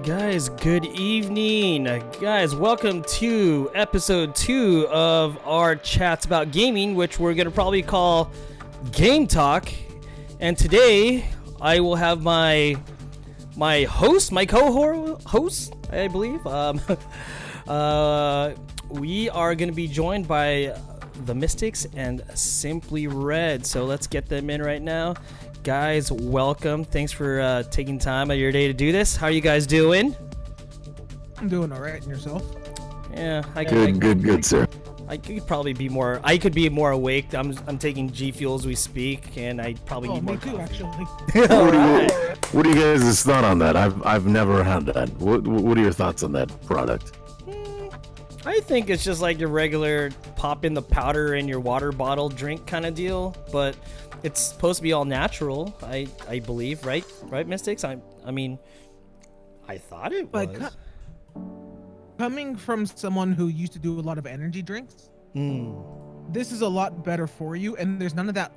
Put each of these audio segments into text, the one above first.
Guys, good evening. Guys, welcome to episode 2 of our chats about gaming, which we're going to probably call Game Talk. And today, I will have my co-host, I believe. We are going to be joined by the Mystics and Simply Red. So let's get them in right now. Guys, welcome. Thanks for taking time out of your day to do this. How are you guys doing? I'm doing all right. And yourself? Yeah, Good, sir. I could probably be more. I could be more awake. I'm taking G Fuel as we speak, and I probably need more too, coffee. actually. What do you guys' thought on that? I've never had that. What are your thoughts on that product? I think it's just like your regular pop in the powder in your water bottle drink kind of deal, but it's supposed to be all natural. I believe, right, Mystics? I mean, I thought it was. Like, coming from someone who used to do a lot of energy drinks, this is a lot better for you, and there's none of that.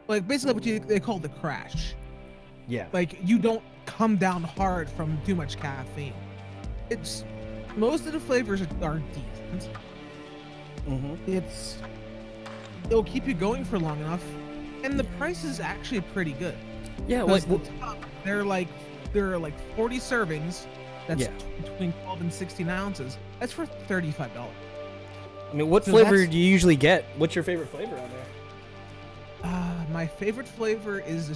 Like, basically, they call the crash. Yeah. Like, you don't come down hard from too much caffeine. It's most of the flavors are decent. It'll keep you going for long enough, and the price is actually pretty good. Yeah. Like, there are like 40 servings. That's between 12 and 16 ounces. That's for $35. I mean, what flavor do you usually get? What's your favorite flavor on there? My favorite flavor is the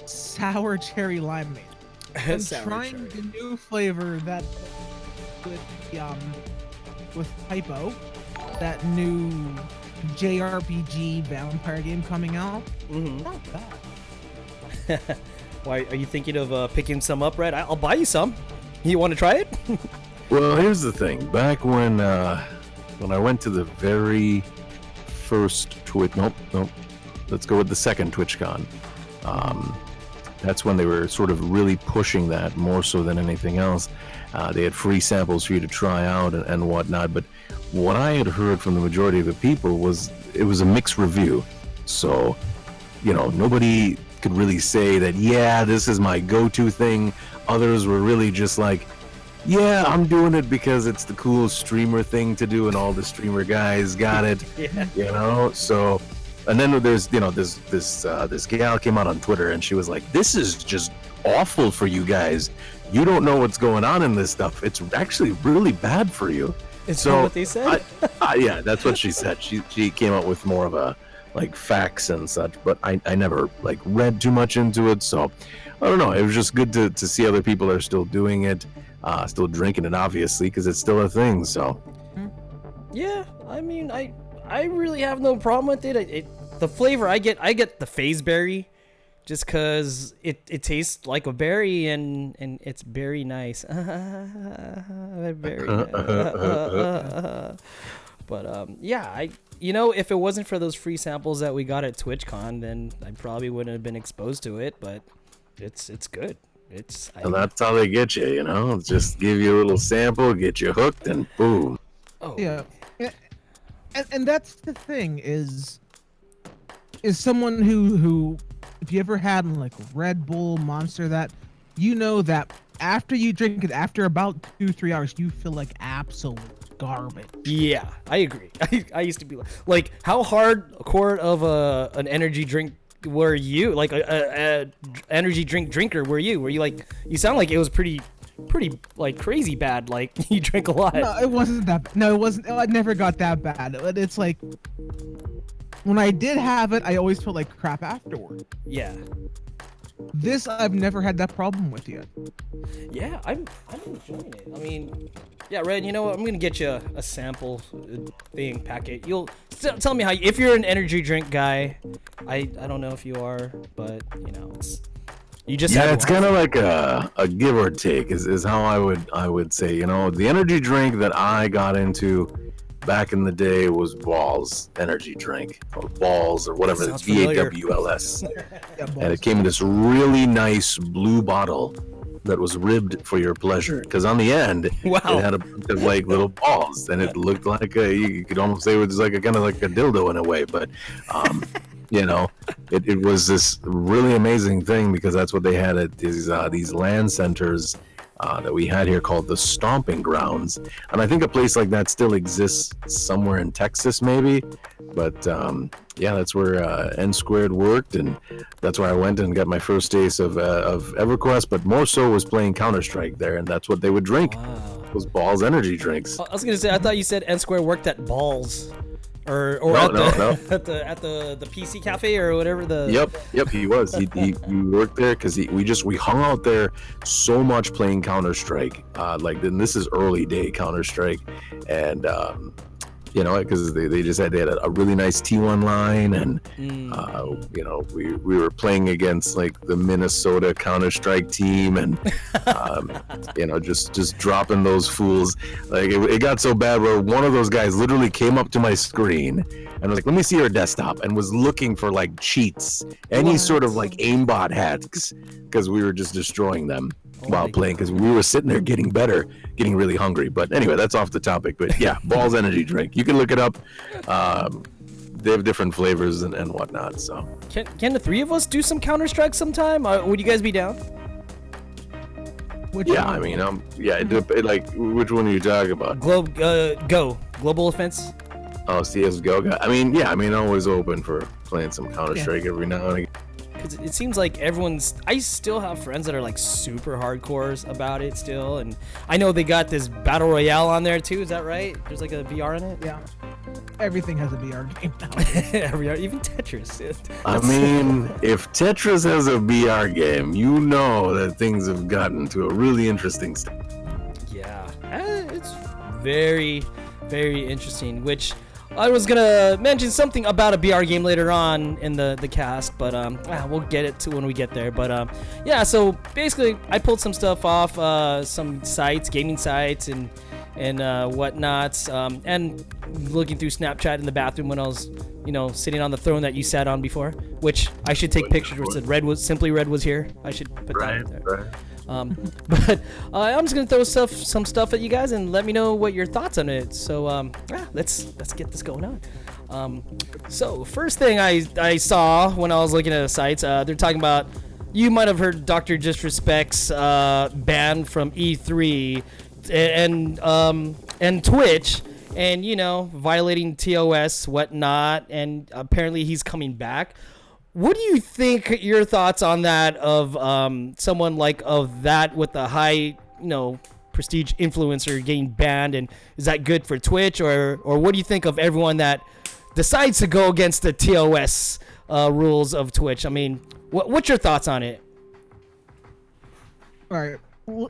sour cherry limeade. I'm trying the new flavor that with Hypo, that new JRPG vampire game coming out. Not bad. Why are you thinking of picking some up, Red? I'll buy you some. You want to try it? Well, here's the thing. Back when I went to the very first Twitch, nope. Let's go with the second TwitchCon. That's when they were sort of really pushing that more so than anything else. They had free samples for you to try out and whatnot. But what I had heard from the majority of the people was it was a mixed review. So, nobody could really say that, yeah, this is my go-to thing. Others were really just like, yeah, I'm doing it because it's the cool streamer thing to do and all the streamer guys got it. So, and then there's this gal came out on Twitter and she was like, this is just awful for you guys. You don't know what's going on in this stuff. It's actually really bad for you. Is that what they said? Yeah, that's what she said. She came out with more of a like facts and such, but I never like read too much into it, so I don't know. It was just good to see other people are still doing it, still drinking it, obviously, because it's still a thing. So yeah, I mean, I really have no problem with it. The flavor I get the phase berry, just because it tastes like a berry and it's very nice. Very nice. But yeah, if it wasn't for those free samples that we got at TwitchCon, then I probably wouldn't have been exposed to it. But it's good. And that's how they get you, Just give you a little sample, get you hooked, and boom. Oh yeah, And that's the thing is someone who if you ever had like Red Bull, Monster, that you know that after you drink it, after about 2-3 hours, you feel like absolute garbage. Yeah, I agree. I used to be like, how hardcore of an energy drink were you? Like a energy drink drinker were you? Were you like, you sound like it was pretty like crazy bad, like you drank a lot. No, it wasn't that. No, it wasn't. I never got that bad. It's like when I did have it, I always felt like crap afterward. Yeah. This I've never had that problem with yet. Yeah, I'm enjoying it. I mean, yeah, Red, you know what? I'm gonna get you a sample thing packet. You'll tell me how. If you're an energy drink guy, I don't know if you are, but you know, you just it's kind of like a give or take is how I would say. You know, the energy drink that I got into back in the day was Balls energy drink, or Balls, or whatever. It's BAWLS. And it came in this really nice blue bottle that was ribbed for your pleasure, because on the end wow, it had a bunch of like little balls, and it looked like you could almost say it was like a kind of like a dildo in a way, but you know, it was this really amazing thing, because that's what they had at these land centers that we had here called the Stomping Grounds. And I think a place like that still exists somewhere in Texas, maybe. But yeah, that's where N Squared worked, and that's where I went and got my first taste of EverQuest, but more so was playing Counter-Strike there, and that's what they would drink. Wow. Was Balls energy drinks. I was gonna say, I thought you said N Square worked at Balls, or No, at no. at the PC cafe or whatever the. Yep, he was. He worked there because we hung out there so much playing Counter-Strike. Like, then this is early day Counter-Strike, and you know, because they had a really nice T1 line, and you know, we were playing against like the Minnesota Counter-Strike team, and you know, just dropping those fools. Like it got so bad where one of those guys literally came up to my screen and was like, "Let me see your desktop," and was looking for like cheats, any sort of like aimbot hacks, because we were just destroying them while playing, because we were sitting there getting better, getting really hungry. But anyway, that's off the topic. But yeah, Balls energy drink. You can look it up. They have different flavors and whatnot. So Can the three of us do some Counter-Strike sometime? Would you guys be down? Yeah, I mean, like, which one are you talking about? Global Offense. Oh, CS:GO. I mean, yeah, I mean, always open for playing some Counter-Strike every now and again. Because it seems like I still have friends that are like super hardcores about it still, and I know they got this Battle Royale on there too, is that right? There's like a VR in it? Yeah. Everything has a VR game now. VR, even Tetris. I mean, if Tetris has a VR game, you know that things have gotten to a really interesting stage. Yeah, it's very, very interesting, which I was gonna mention something about a BR game later on in the cast, but we'll get it to when we get there. But yeah, so basically I pulled some stuff off some sites, gaming sites and whatnots, and looking through Snapchat in the bathroom when I was, you know, sitting on the throne that you sat on before, which I should take pictures where it said Simply Red was here. I should put that in there. Right. But I'm just gonna throw some stuff at you guys and let me know what your thoughts on it. So let's get this going on. So first thing I saw when I was looking at the sites, they're talking about, you might have heard Dr. Disrespect's ban from E3 and Twitch, and you know, violating TOS, whatnot, and apparently he's coming back. What do you think your thoughts on that, of someone like of that with a high, you know, prestige influencer getting banned, and is that good for Twitch, or what do you think of everyone that decides to go against the TOS rules of Twitch? I mean, what's your thoughts on it? All right,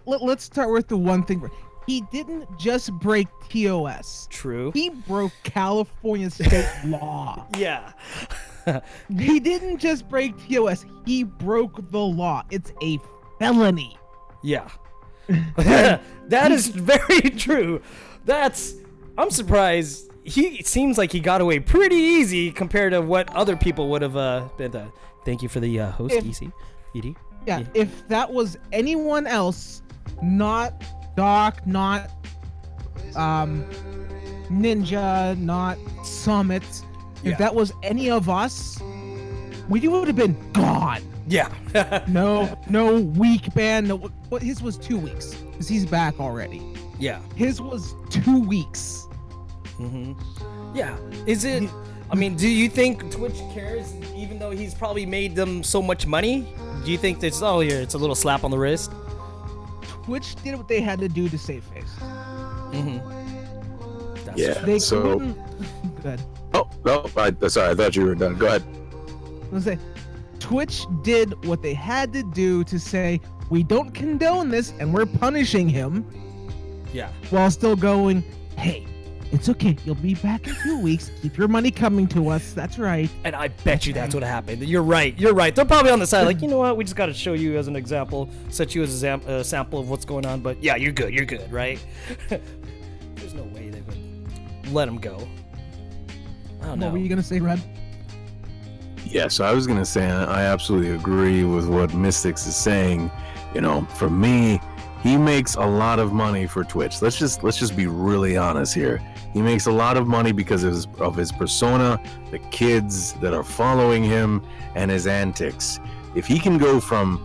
let's start with the one thing. He didn't just break TOS. True. He broke California state law. Yeah. He didn't just break TOS. He broke the law. It's a felony. Yeah. That is very true. I'm surprised. It seems like he got away pretty easy compared to what other people would have been. Thank you for the host, ED. Yeah, if that was anyone else, not Doc, not Ninja, not Summit. Yeah. If that was any of us, we would have been gone. Yeah. No week ban. No, what his was 2 weeks because he's back already. Yeah. His was 2 weeks. Yeah. Is it? I mean, do you think Twitch cares, even though he's probably made them so much money? Do you think that's it's a little slap on the wrist? Twitch did what they had to do to save face. That's Yeah. true. They So- couldn't. Good. Oh no! Sorry, I thought you were done. Go ahead. Let's say Twitch did what they had to do to say we don't condone this and we're punishing him, Yeah. while still going, hey, it's okay. You'll be back in 2 weeks. Keep your money coming to us. That's right. And I bet you that's what happened. You're right. They're probably on the side, like, you know what? We just got to show you as an example, set you as a sample of what's going on. But yeah, you're good, right? There's no way they would let him go. I don't know. What were you gonna say, Red? Yeah, so I was gonna say I absolutely agree with what Mystics is saying. You know, for me, he makes a lot of money for Twitch. Let's just be really honest here. He makes a lot of money because of his persona, the kids that are following him, and his antics. If he can go from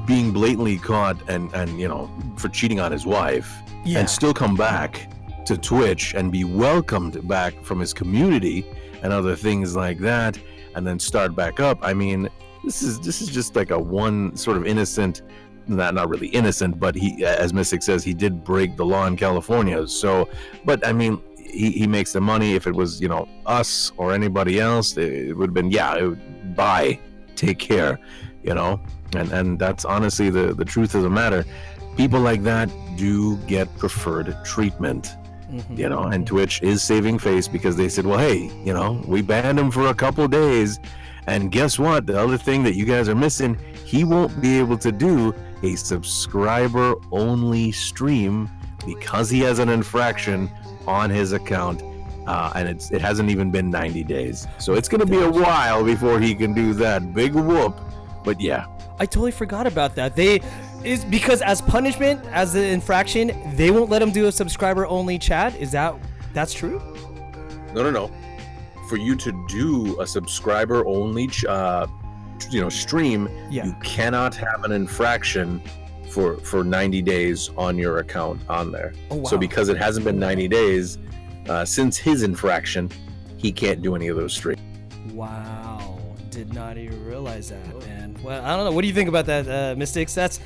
being blatantly caught and you know, for cheating on his wife, Yeah. and still come back to Twitch and be welcomed back from his community and other things like that, and then start back up. I mean, this is just like a one sort of innocent, not really innocent, but he, as Mystic says, he did break the law in California. So, but I mean, he makes the money. If it was, you know, us or anybody else, it would have been, bye, take care, you know. And that's honestly the truth of the matter. People like that do get preferred treatment. You know, and Twitch is saving face because they said, well, hey, you know, we banned him for a couple of days, and guess what? The other thing that you guys are missing, he won't be able to do a subscriber only stream because he has an infraction on his account, and it hasn't even been 90 days. So it's going to be a while before he can do that. Big whoop. But yeah. I totally forgot about that. Is because as punishment, as an infraction, they won't let him do a subscriber only chat. That's true? No. For you to do a subscriber only, stream, Yeah. you cannot have an infraction for 90 days on your account on there. Oh, wow. So because it hasn't been 90 days since his infraction, he can't do any of those streams. Wow, did not even realize that, man. Well, I don't know. What do you think about that, Mystics? That's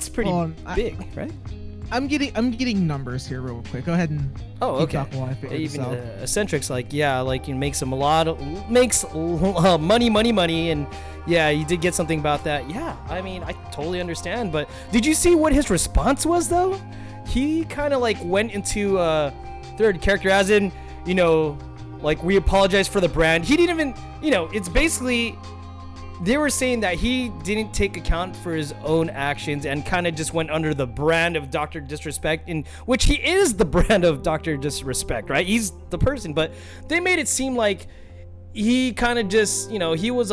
pretty big, right? I'm getting numbers here real quick. Go ahead and Oh, keep okay. talking while I figure this Even out. Eccentrics, he makes him makes money, and yeah, you did get something about that. Yeah, I mean, I totally understand. But did you see what his response was though? He kind of like went into third character, as in, you know, like, we apologize for the brand. He didn't even, you know, it's basically, they were saying that he didn't take account for his own actions and kind of just went under the brand of Dr. Disrespect, in which he is the brand of Dr. Disrespect, right? He's the person, but they made it seem like he kind of just, you know, he was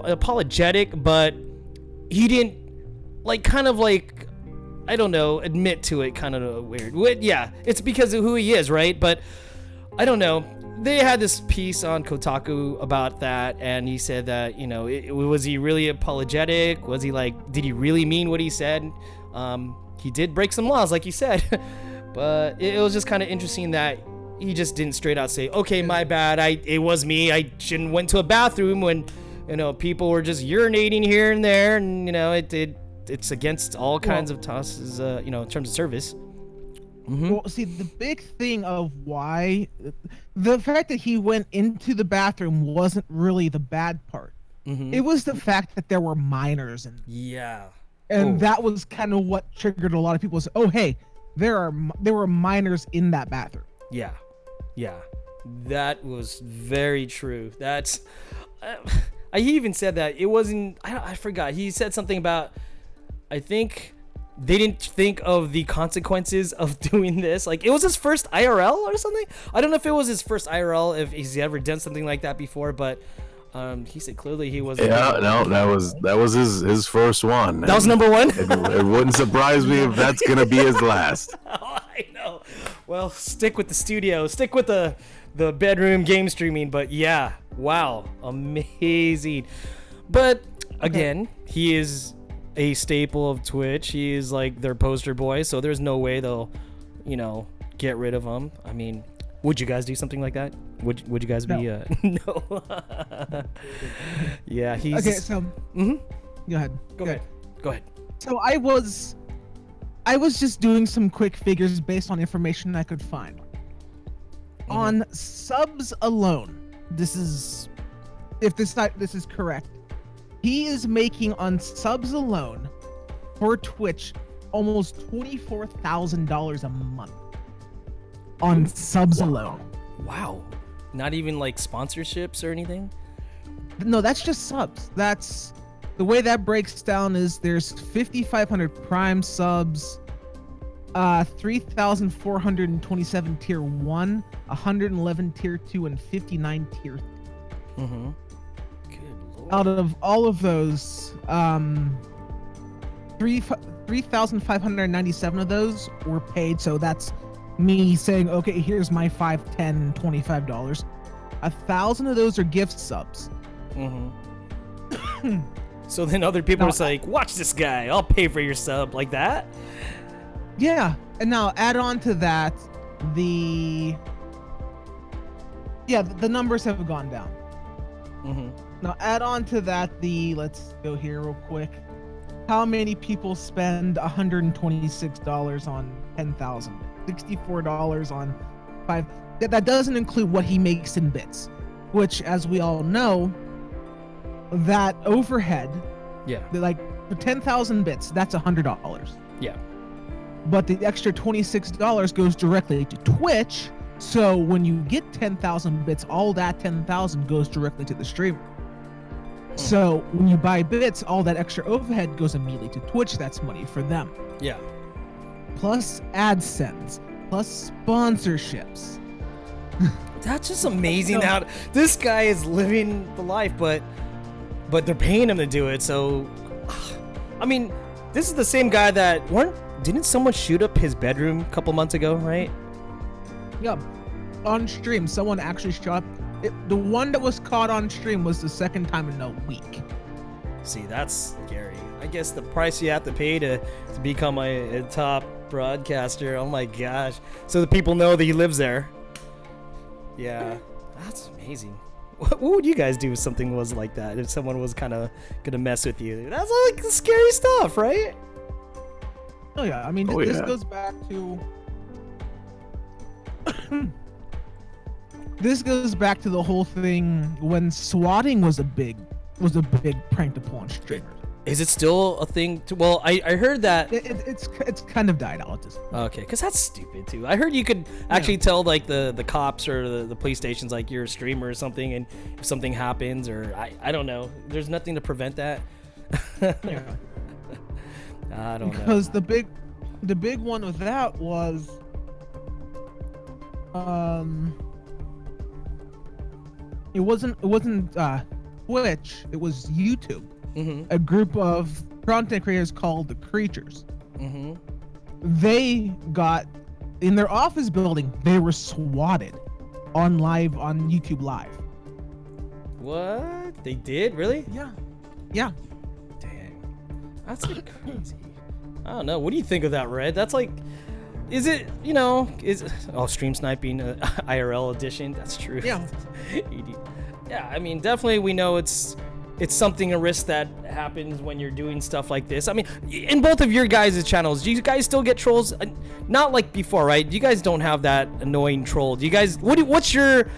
apologetic, but he didn't, like, kind of like, I don't know, admit to it, kind of weird. Yeah, it's because of who he is, right? But I don't know. They had this piece on Kotaku about that, and he said that, you know, was he really apologetic? Was he like, did he really mean what he said? He did break some laws, like you said, but it was just kind of interesting that he just didn't straight out say, okay, my bad, it was me, I shouldn't went to a bathroom when, you know, people were just urinating here and there, and, you know, it's against all kinds of tosses, you know, in terms of service. Well, see, the big thing of why the fact that he went into the bathroom wasn't really the bad part. It was the fact that there were minors Yeah. and that was kind of what triggered a lot of people. Oh, hey, there were minors in that bathroom. Yeah. That was very true. That's he even said that it wasn't, I forgot. He said something about, I think they didn't think of the consequences of doing this. Like, it was his first IRL or something. I don't know if it was his first IRL, if he's ever done something like that before, but He said clearly he wasn't. Yeah, no, that was his first one. That was number one. It wouldn't surprise me if that's gonna be his last. Oh, I know. Well, stick with the studio. Stick with the bedroom game streaming. But yeah, wow, amazing. But again, he is a staple of Twitch. He is like their poster boy. So there's no way they'll, get rid of him. I mean, would you guys do something like that? Would you guys be no? Yeah, he's Okay, so Mhm. go ahead. Go ahead. So I was just doing some quick figures based on information I could find. On subs alone, this is correct. He is making on subs alone for Twitch almost $24,000 a month on subs alone. Wow. Not even like sponsorships or anything? No, that's just subs. That's the way that breaks down is there's 5,500 Prime subs, 3,427 tier 1, 111 tier 2, and 59 tier 3. Mm-hmm. Good lord. Out of all of those, 3,597 of those were paid, so that's me saying, okay, here's my $5, $10, $25. 1,000 of those are gift subs. Mm-hmm. So then other people are like, watch this guy, I'll pay for your sub, like that? Yeah, and now add on to that the numbers have gone down. Mm-hmm. Now add on to that let's go here real quick. How many people spend $126 on 10,000? $64 on 5. That doesn't include what he makes in bits, which, as we all know, that overhead, like for 10,000 bits, that's $100. Yeah. But the extra $26 goes directly to Twitch. So when you get 10,000 bits, all that 10,000 goes directly to the streamer. So when you buy bits, all that extra overhead goes immediately to Twitch. That's money for them. Yeah. Plus AdSense, plus sponsorships. That's just amazing how this guy is living the life, but they're paying him to do it. So, I mean, this is the same guy that didn't someone shoot up his bedroom a couple months ago, right? Yeah, on stream, someone actually shot. The one that was caught on stream was the second time in a week. See, that's scary. I guess the price you have to pay to become a top broadcaster. Oh my gosh! So the people know that he lives there. Yeah, that's amazing. What would you guys do if something was like that? If someone was kind of gonna mess with you? That's like scary stuff, right? Oh yeah, I mean, this goes back to this goes back to the whole thing when swatting was a big prank to pull on streamers. Is it still a thing? Well, I heard that it's kind of died out at this point. Okay, because that's stupid too. I heard you could actually tell like the cops or the police stations like you're a streamer or something, and if something happens or I don't know, there's nothing to prevent that. Yeah. I don't know. Because the big one with that was it wasn't Twitch, it was YouTube. Mm-hmm. A group of content creators called the Creatures. Mm-hmm. They got in their office building, they were swatted on YouTube Live. What? They did? Really? Yeah. Dang. That's like crazy. I don't know. What do you think of that, Red? That's like, is it, stream sniping IRL edition? That's true. Yeah. Yeah, I mean, definitely we know it's something, a risk that happens when you're doing stuff like this. I mean, in both of your guys' channels, do you guys still get trolls? Not like before, right? You guys don't have that annoying troll. Do you guys, what's your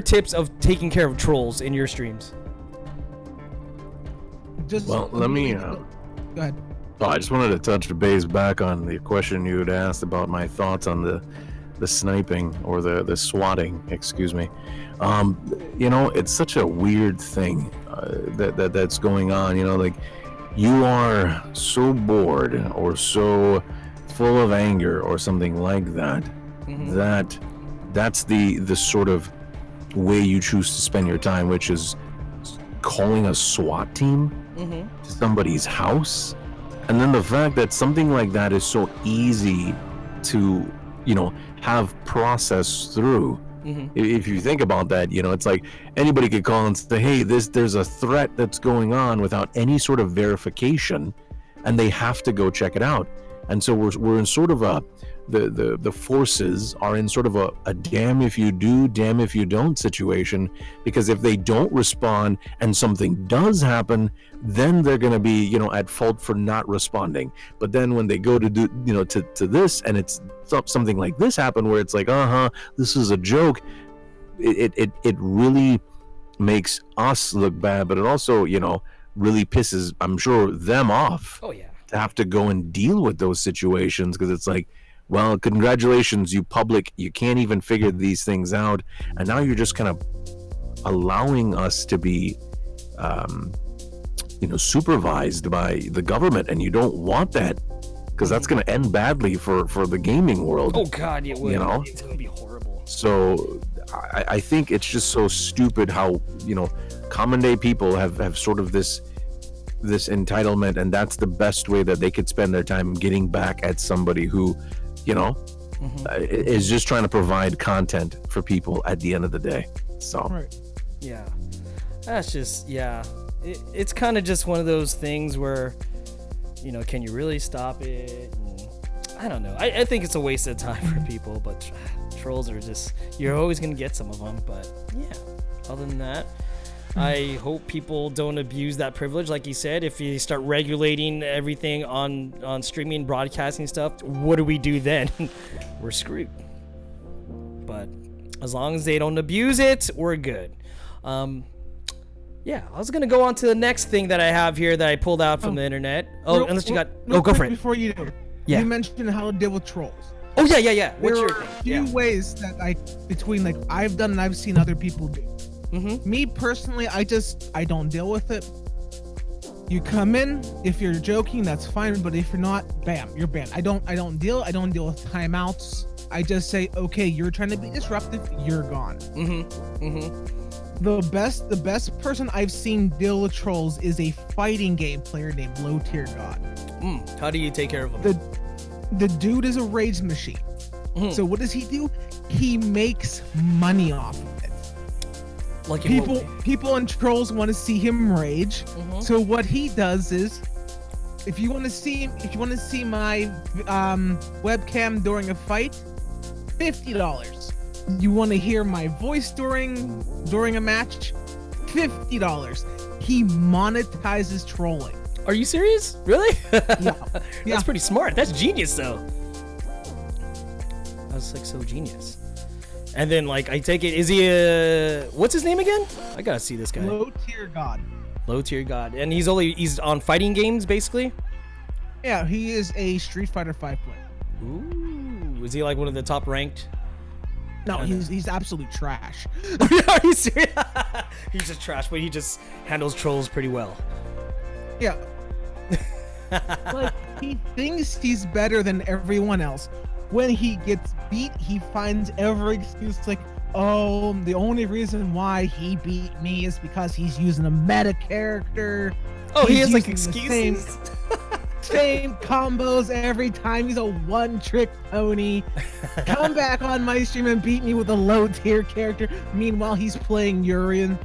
tips of taking care of trolls in your streams? Let me go ahead. Oh, I just wanted to touch base back on the question you had asked about my thoughts on the sniping or the swatting, excuse me. It's such a weird thing that's going on. Like you are so bored or so full of anger or something like that, that's the sort of way you choose to spend your time, which is calling a SWAT team to somebody's house. And then the fact that something like that is so easy to, have processed through. If you think about that, it's like anybody could call and say, hey, there's a threat that's going on without any sort of verification, and they have to go check it out. And so we're in sort of the forces are in sort of a damn if you do, damn if you don't situation, because if they don't respond and something does happen, then they're going to be, at fault for not responding. But then when they go to do, to this, and it's something like this happen where it's like, this is a joke, it really makes us look bad, but it also, really pisses, I'm sure, them off. Oh yeah. To have to go and deal with those situations, because it's like, well, congratulations, you public, you can't even figure these things out, and now you're just kind of allowing us to be supervised by the government, and you don't want that, because that's going to end badly for the gaming world. Oh god, it would. It's going to be horrible. So I think it's just so stupid how common day people have sort of this entitlement, and that's the best way that they could spend their time getting back at somebody who is just trying to provide content for people at the end of the day. So Right. Yeah, that's just it's kind of just one of those things where can you really stop it? And I don't know. I think it's a waste of time for people, but trolls are just, you're always gonna get some of them. But yeah, other than that, I hope people don't abuse that privilege. Like you said, if you start regulating everything on streaming, broadcasting stuff, what do we do then? We're screwed. But as long as they don't abuse it, we're good. Yeah, I was gonna go on to the next thing that I have here that I pulled out from the internet. Unless you got, go for it. Before you do, Yeah. you mentioned how to deal with trolls. Oh yeah. What's There your are a thing? few ways that I've done and I've seen other people do. Mm-hmm. Me personally, I don't deal with it. You come in, if you're joking, that's fine, but if you're not, bam, you're banned. I don't deal with timeouts. I just say, okay, you're trying to be disruptive, you're gone. The best person I've seen deal with trolls is a fighting game player named Low Tier God. How do you take care of them? The dude is a rage machine. So what does he do? He makes money off of it. Like in what way? People and trolls want to see him rage. So what he does is, if you want to see my webcam during a fight, $50. You want to hear my voice during a match, $50. He monetizes trolling. Are you serious? Really? Yeah. That's pretty smart. That's genius, though. That's like so genius. And then, like, I take it, is he what's his name again? I gotta see this guy. Low Tier God. Low Tier God. And he's on fighting games, basically? Yeah, he is a Street Fighter 5 player. Ooh. Is he like one of the top ranked? No, he's absolute trash. Are you serious? He's just trash, but he just handles trolls pretty well. Yeah. Like, he thinks he's better than everyone else. When he gets beat, he finds every excuse, like, oh, the only reason why he beat me is because he's using a meta character. Oh, he He's has like using the excuses. Same combos every time. He's a one-trick pony. Come back on my stream and beat me with a low-tier character. Meanwhile, he's playing Urian.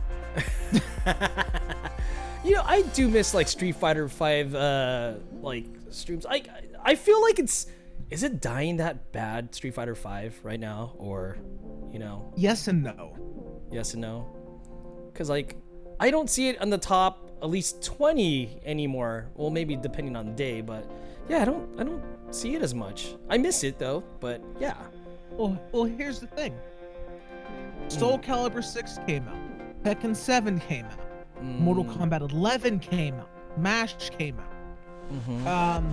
I do miss like Street Fighter 5 like streams. I feel like is it dying that bad, Street Fighter 5 right now, or Yes and no. yes and no? Cuz like I don't see it on the top at least 20 anymore. Well, maybe depending on the day, but yeah, I don't see it as much. I miss it though, but yeah. Well, here's the thing. Soul Calibur 6 came out. Tekken 7 came out. Mortal Kombat 11 came out. MASH came out.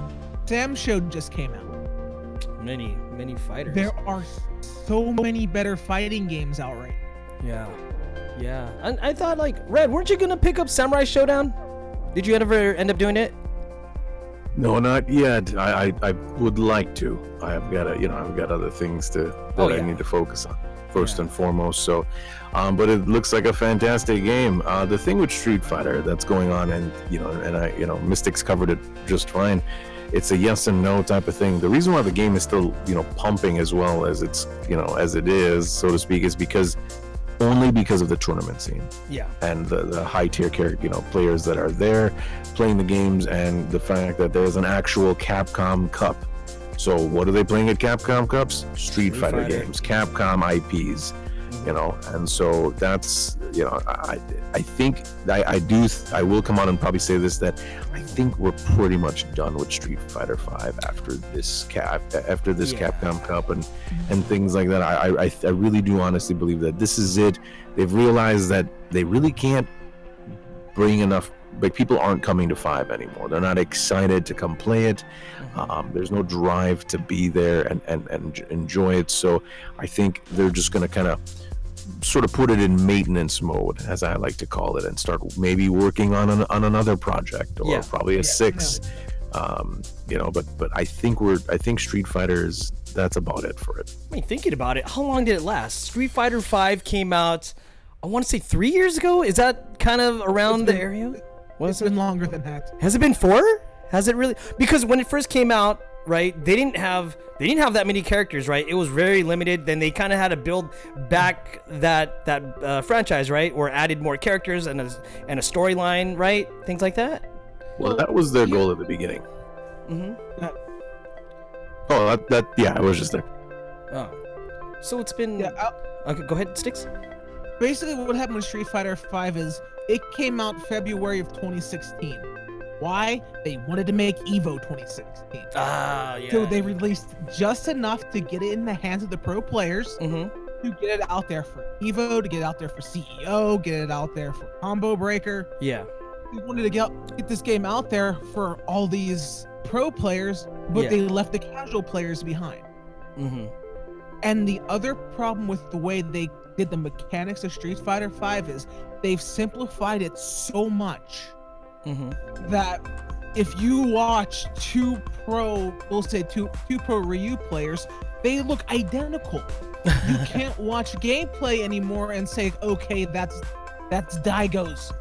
Sam Show just came out. Many fighters. There are so many better fighting games out right now. Yeah. And I thought, like, Red, weren't you gonna pick up Samurai Showdown? Did you ever end up doing it? no, not yet. I would like to. I've got other things I need to focus on. first and foremost. So, but it looks like a fantastic game. The thing with Street Fighter that's going on, and Mystics covered it just fine. It's a yes and no type of thing. The reason why the game is still, pumping as well as as it is, so to speak, is only because of the tournament scene. Yeah. And the high tier players that are there playing the games, and the fact that there's an actual Capcom Cup. So what are they playing at Capcom Cups? Street Fighter games, Capcom IPs, and so that's, I think I will come on and probably say this, that I think we're pretty much done with Street Fighter 5 after this Capcom Cup and things like that. I really do honestly believe that this is it. They've realized that they really can't bring enough, like, people aren't coming to 5 anymore. They're not excited to come play it. There's no drive to be there and enjoy it. So I think they're just going to kind of sort of put it in maintenance mode, as I like to call it, and start maybe working on another project, or probably a 6. But I think Street Fighter that's about it for it. I mean, thinking about it, how long did it last? Street Fighter 5 came out, I want to say 3 years ago. Is that kind of around the area? It's been longer than that. Has it been 4? Has it really? Because when it first came out, right, they didn't have that many characters, right? It was very limited. Then they kind of had to build back that franchise, right, or added more characters and a storyline, right, things like that. Well, that was their goal at the beginning. I was just there. Oh, so it's been. Okay, go ahead, Sticks. Basically, what happened with Street Fighter 5 is it came out February of 2016. Why? They wanted to make EVO 2016. So they released just enough to get it in the hands of the pro players, to get it out there for EVO, to get it out there for CEO, get it out there for Combo Breaker. Yeah. They wanted to get this game out there for all these pro players, but they left the casual players behind. And the other problem with the way they did the mechanics of Street Fighter 5 is they've simplified it so much that if you watch two pro Ryu players, they look identical. You can't watch gameplay anymore and say, okay, that's Daigo's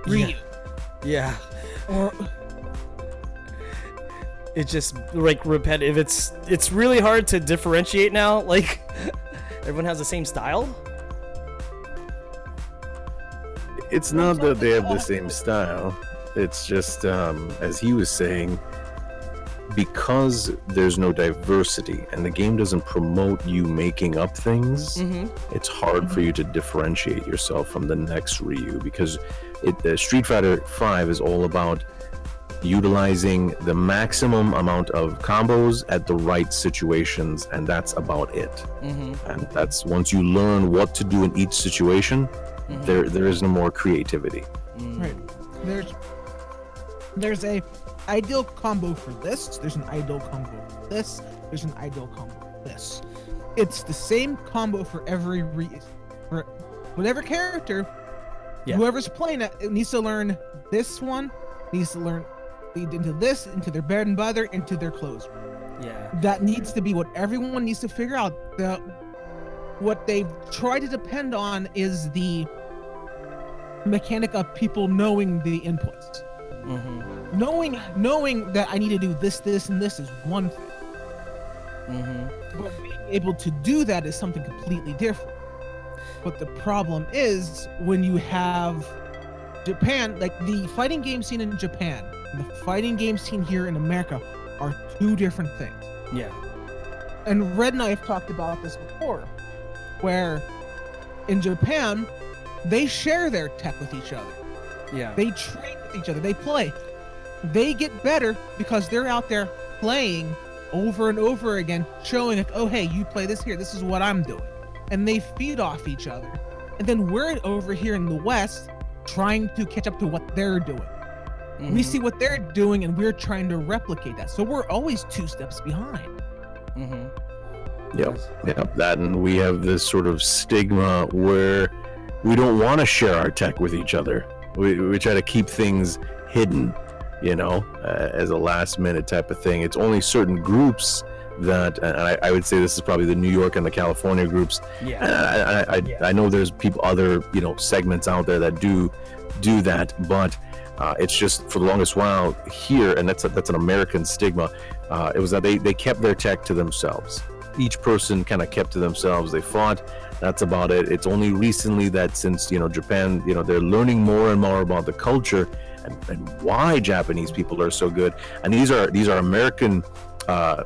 Ryu. Yeah. Or it's just like repetitive. It's really hard to differentiate now. Like, everyone has the same style. It's not that they have the same style. It's just, as he was saying, because there's no diversity and the game doesn't promote you making up things, it's hard for you to differentiate yourself from the next Ryu, because Street Fighter 5 is all about utilizing the maximum amount of combos at the right situations, and that's about it. And that's, once you learn what to do in each situation, there is no more creativity. Right. There's a ideal combo for this. There's an ideal combo for this. There's an ideal combo for this. It's the same combo for for whatever character. Whoever's playing it needs to learn this one. Needs to lead into this, into their bread and butter, into their clothes. Yeah. That needs to be what everyone needs to figure out. What they've tried to depend on is the mechanic of people knowing the inputs. Knowing that I need to do this, and this is one thing. But being able to do that is something completely different. But the problem is when you have Japan, like the fighting game scene in Japan and the fighting game scene here in America are two different things. Yeah. And Red and I have talked about this before, where in Japan, they share their tech with each other. Yeah. They train with each other. They play. They get better because they're out there playing over and over again, showing like, oh, hey, you play this here. This is what I'm doing. And they feed off each other. And then we're over here in the West trying to catch up to what they're doing. We see what they're doing and we're trying to replicate that. So we're always 2 steps behind. Yep. That, and we have this sort of stigma where we don't want to share our tech with each other. We try to keep things hidden, as a last minute type of thing. It's only certain groups that, and I would say this is probably the New York and the California groups. Yeah. And I know there's people, other segments out there that do that, but it's just for the longest while here, and that's an American stigma. It was that they kept their tech to themselves. Each person kind of kept to themselves. They fought. That's about it. It's only recently that since Japan, they're learning more and more about the culture and why Japanese people are so good. And these are American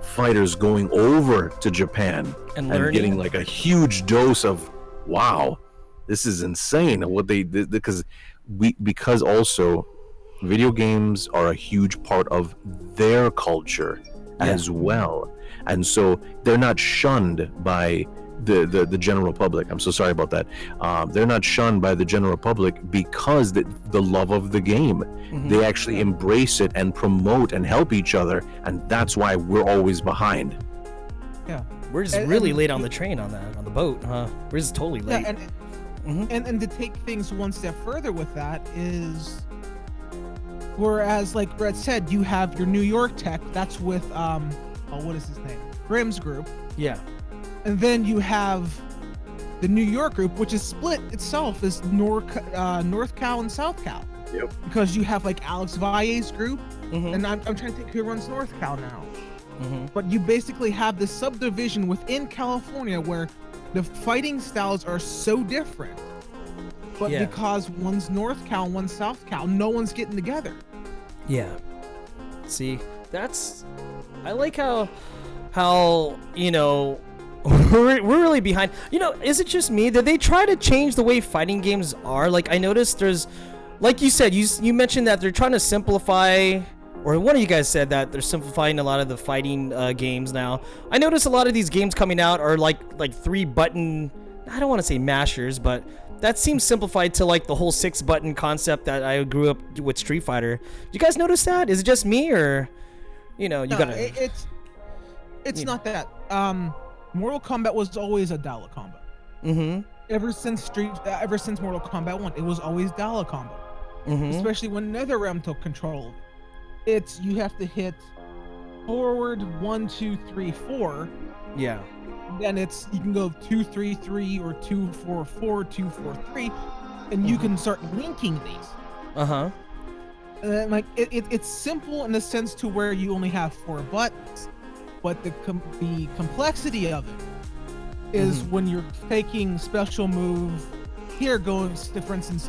fighters going over to Japan And getting like a huge dose of, wow, this is insane what they did, because also video games are a huge part of their culture as well, and so they're not shunned by the general public. I'm so sorry about that. They're not shunned by the general public because the love of the game. They actually embrace it and promote and help each other, and that's why we're always behind. Yeah. We're just really late on the train on the boat, huh? We're just totally late. Yeah, and to take things one step further with that is, whereas like Brett said, you have your New York tech, that's with what is his name? Grimm's group. Yeah. And then you have the New York group, which is split itself as North Cal and South Cal. Yep. Because you have like Alex Valle's group, and I'm trying to think who runs North Cal now. But you basically have this subdivision within California where the fighting styles are so different. But because one's North Cal, one's South Cal, no one's getting together. Yeah. See, I like how we're really behind. Is it just me? Did they try to change the way fighting games are? Like, I noticed there's, like you said, you mentioned that they're trying to simplify, or one of you guys said that they're simplifying a lot of the fighting games now. I noticed a lot of these games coming out are like 3-button, I don't want to say mashers, but that seems simplified to like the whole 6-button concept that I grew up with Street Fighter. You guys notice that? Is it just me, or gotta? It's not that. Mortal Kombat was always a dial combat. Ever since Mortal Kombat 1, it was always dial combat. Especially when NetherRealm took control. You have to hit forward 1, 2, 3, 4. Yeah. Then you can go 2, 3, 3 or 2, 4, 4, 2, 4, 3, and you can start linking these. And then, like it's simple in the sense to where you only have 4 buttons, but the complexity of it is when you're taking special move here goes to, for instance,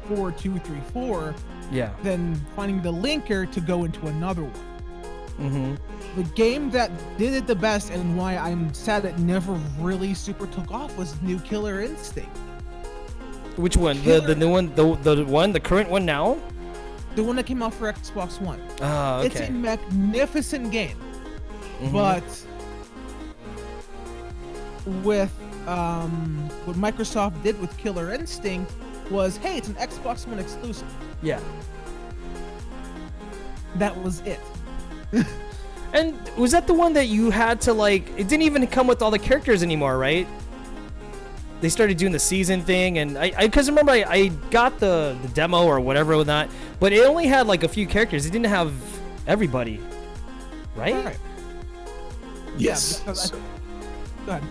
4, 2, 3, 4. Yeah. Then finding the linker to go into another one. The game that did it the best, and why I'm sad it never really super took off, was New Killer Instinct. Which one? The new one? The current one now? The one that came out for Xbox One. Oh, okay. It's a magnificent game. But with what Microsoft did with Killer Instinct was, hey, it's an Xbox One exclusive. Yeah. That was it. And was that the one that you had to, like, it didn't even come with all the characters anymore, right? They started doing the season thing, and because remember I got the demo or whatever with that, but it only had like a few characters. It didn't have everybody, right? Yes. Yeah, go ahead.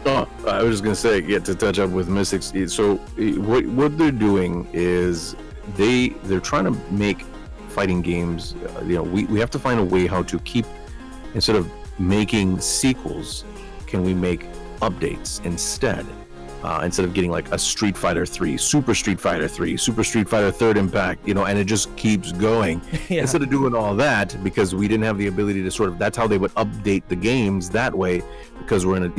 Oh, I was just gonna say, to touch up with Mystics. So what they're doing is they're trying to make fighting games. We have to find a way how to keep, instead of making sequels, can we make updates instead? Instead of getting like a Street Fighter 3, Super Street Fighter 3, Super Street Fighter Third Impact, and it just keeps going. Instead of doing all that, because we didn't have the ability to that's how they would update the games that way, because we're in a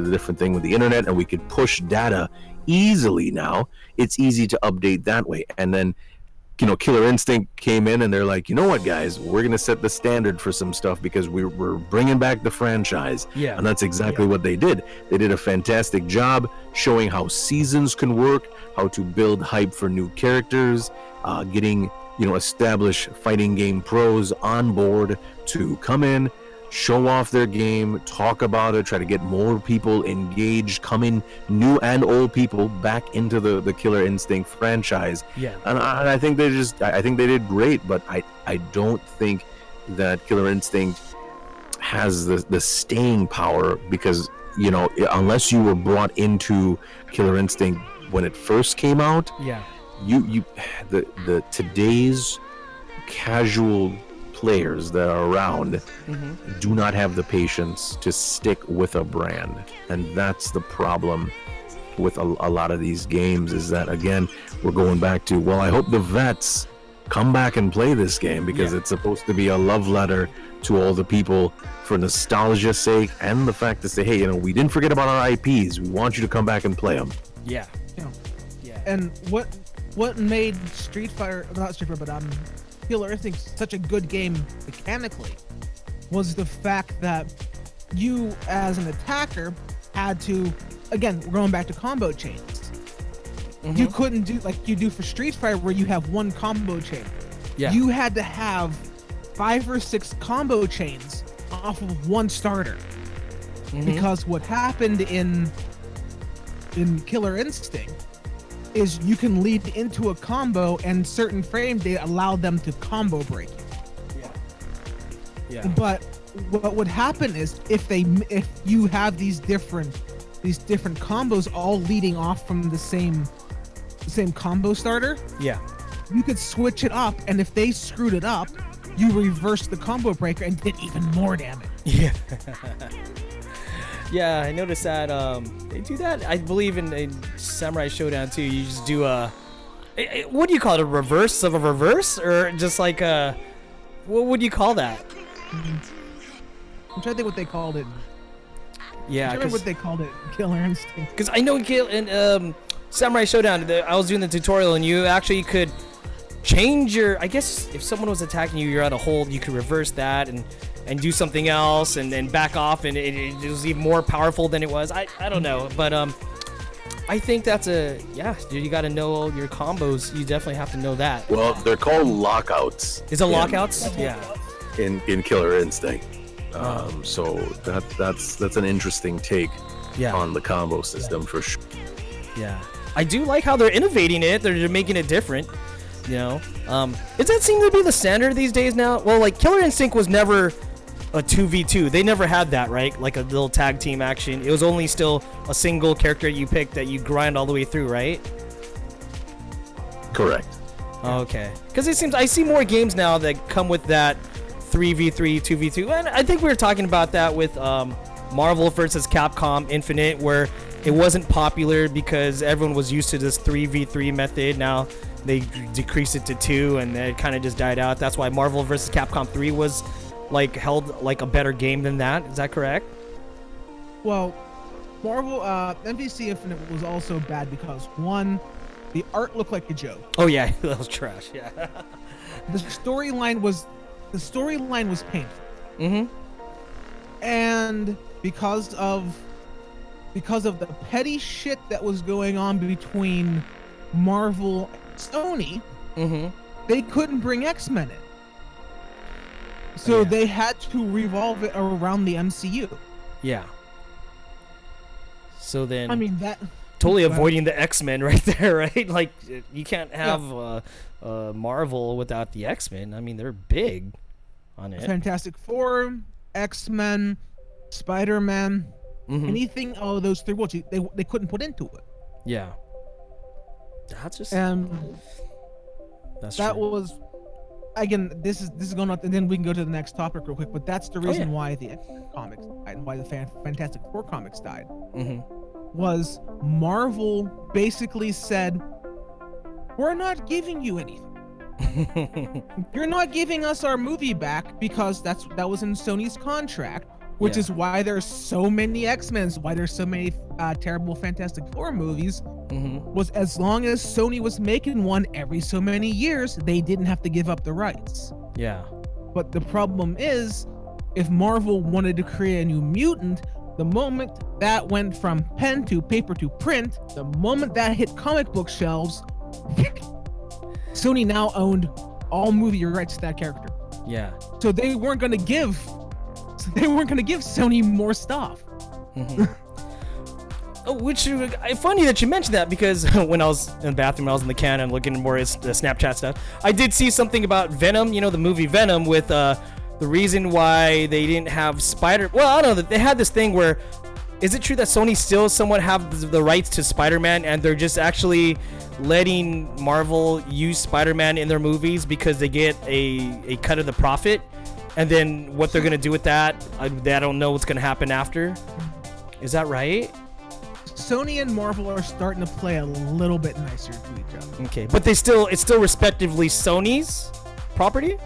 different thing with the internet, and we could push data easily now. It's easy to update that way. And then Killer Instinct came in, and they're like, you know what, guys, we're going to set the standard for some stuff, because we're bringing back the franchise. Yeah. And that's exactly what they did. They did a fantastic job showing how seasons can work, how to build hype for new characters, getting, established fighting game pros on board to come in, show off their game, talk about it, try to get more people engaged, coming new and old people back into the Killer Instinct franchise. Yeah. And I think they did great, but I don't think that Killer Instinct has the staying power, because unless you were brought into Killer Instinct when it first came out, Yeah. the today's casual players that are around do not have the patience to stick with a brand, and that's the problem with a lot of these games, is that, again, we're going back to, well, I hope the vets come back and play this game, because it's supposed to be a love letter to all the people for nostalgia's sake, and the fact to say, hey, we didn't forget about our IPs, we want you to come back and play them. Yeah. You know, Yeah. and what made Street Fighter, not Street Fighter, but Killer Instinct such a good game mechanically was the fact that you, as an attacker, had to, again, we're going back to combo chains. You couldn't do like you do for Street Fighter, where you have one combo chain. Yeah. You had to have 5 or 6 combo chains off of one starter. Because what happened in Killer Instinct is you can lead into a combo, and certain frames they allow them to combo break you. Yeah. But what would happen is if you have these different combos all leading off from the same combo starter, Yeah. you could switch it up, and if they screwed it up, you reverse the combo breaker and did even more damage. Yeah. Yeah, I noticed that they do that. I believe in Samurai Showdown too. You just do what do you call it? A reverse of a reverse, or just like what would you call that? I'm trying to think what they called it. Yeah, I remember what they called it. Killer Instinct. because I know in Samurai Showdown, I was doing the tutorial, and you actually could change your. I guess if someone was attacking you, you're at a hold, you could reverse that and do something else, and then back off, and it was even more powerful than it was. I don't know, but I think that's you got to know your combos. You definitely have to know that. Well, they're called lockouts. Is it lockouts? Yeah. In Killer Instinct. So that's an interesting take on the combo system for sure. Yeah. I do like how they're innovating it. They're making it different. Does that seem to be the standard these days now? Well, like Killer Instinct was never a 2v2. They never had that, right? Like a little tag team action. It was only still a single character you pick that you grind all the way through, right? Correct. Okay. Because it seems I see more games now that come with that 3v3, 2v2. And I think we were talking about that with Marvel versus Capcom Infinite, where it wasn't popular because everyone was used to this 3v3 method. Now they decreased it to 2, and it kind of just died out. That's why Marvel vs. Capcom 3 was held like a better game than that. Is that correct? Well, Marvel MVC Infinite was also bad because, one, the art looked like a joke. Oh yeah, that was trash. Yeah. The storyline was painful. And because of the petty shit that was going on between Marvel and Sony, they couldn't bring X-Men in. So they had to revolve it around the MCU. Yeah. So then, I mean, that totally avoiding the X-Men right there, right? Like you can't have Marvel without the X-Men. I mean, they're big on it. Fantastic Four, X-Men, Spider-Man, anything. Oh, those three worlds they couldn't put into it. Yeah. That's just. That's that true. was. Again, this is going on, and then we can go to the next topic real quick. But that's the reason why the X-Men comics died and why the Fantastic Four comics died. Was Marvel basically said, "We're not giving you anything. You're not giving us our movie back because that was in Sony's contract." Which is why there's so many X-Men, why there's so many terrible Fantastic Four movies, was as long as Sony was making one every so many years, they didn't have to give up the rights. Yeah. But the problem is, if Marvel wanted to create a new mutant, the moment that went from pen to paper to print, the moment that hit comic book shelves, Sony now owned all movie rights to that character. Yeah. So they weren't going to give Sony more stuff. Which funny that you mentioned that, because when I was in the bathroom, I was in the can and looking more at the Snapchat stuff. I did see something about Venom, the movie Venom with the reason why they didn't have well, I don't know, they had this thing where, is it true that Sony still somewhat have the rights to Spider-Man and they're just actually letting Marvel use Spider-Man in their movies because they get a cut of the profit, and then what they're gonna do with that, I don't know what's gonna happen after. Is that right? Sony and Marvel are starting to play a little bit nicer to each other. Okay, but it's still respectively Sony's property?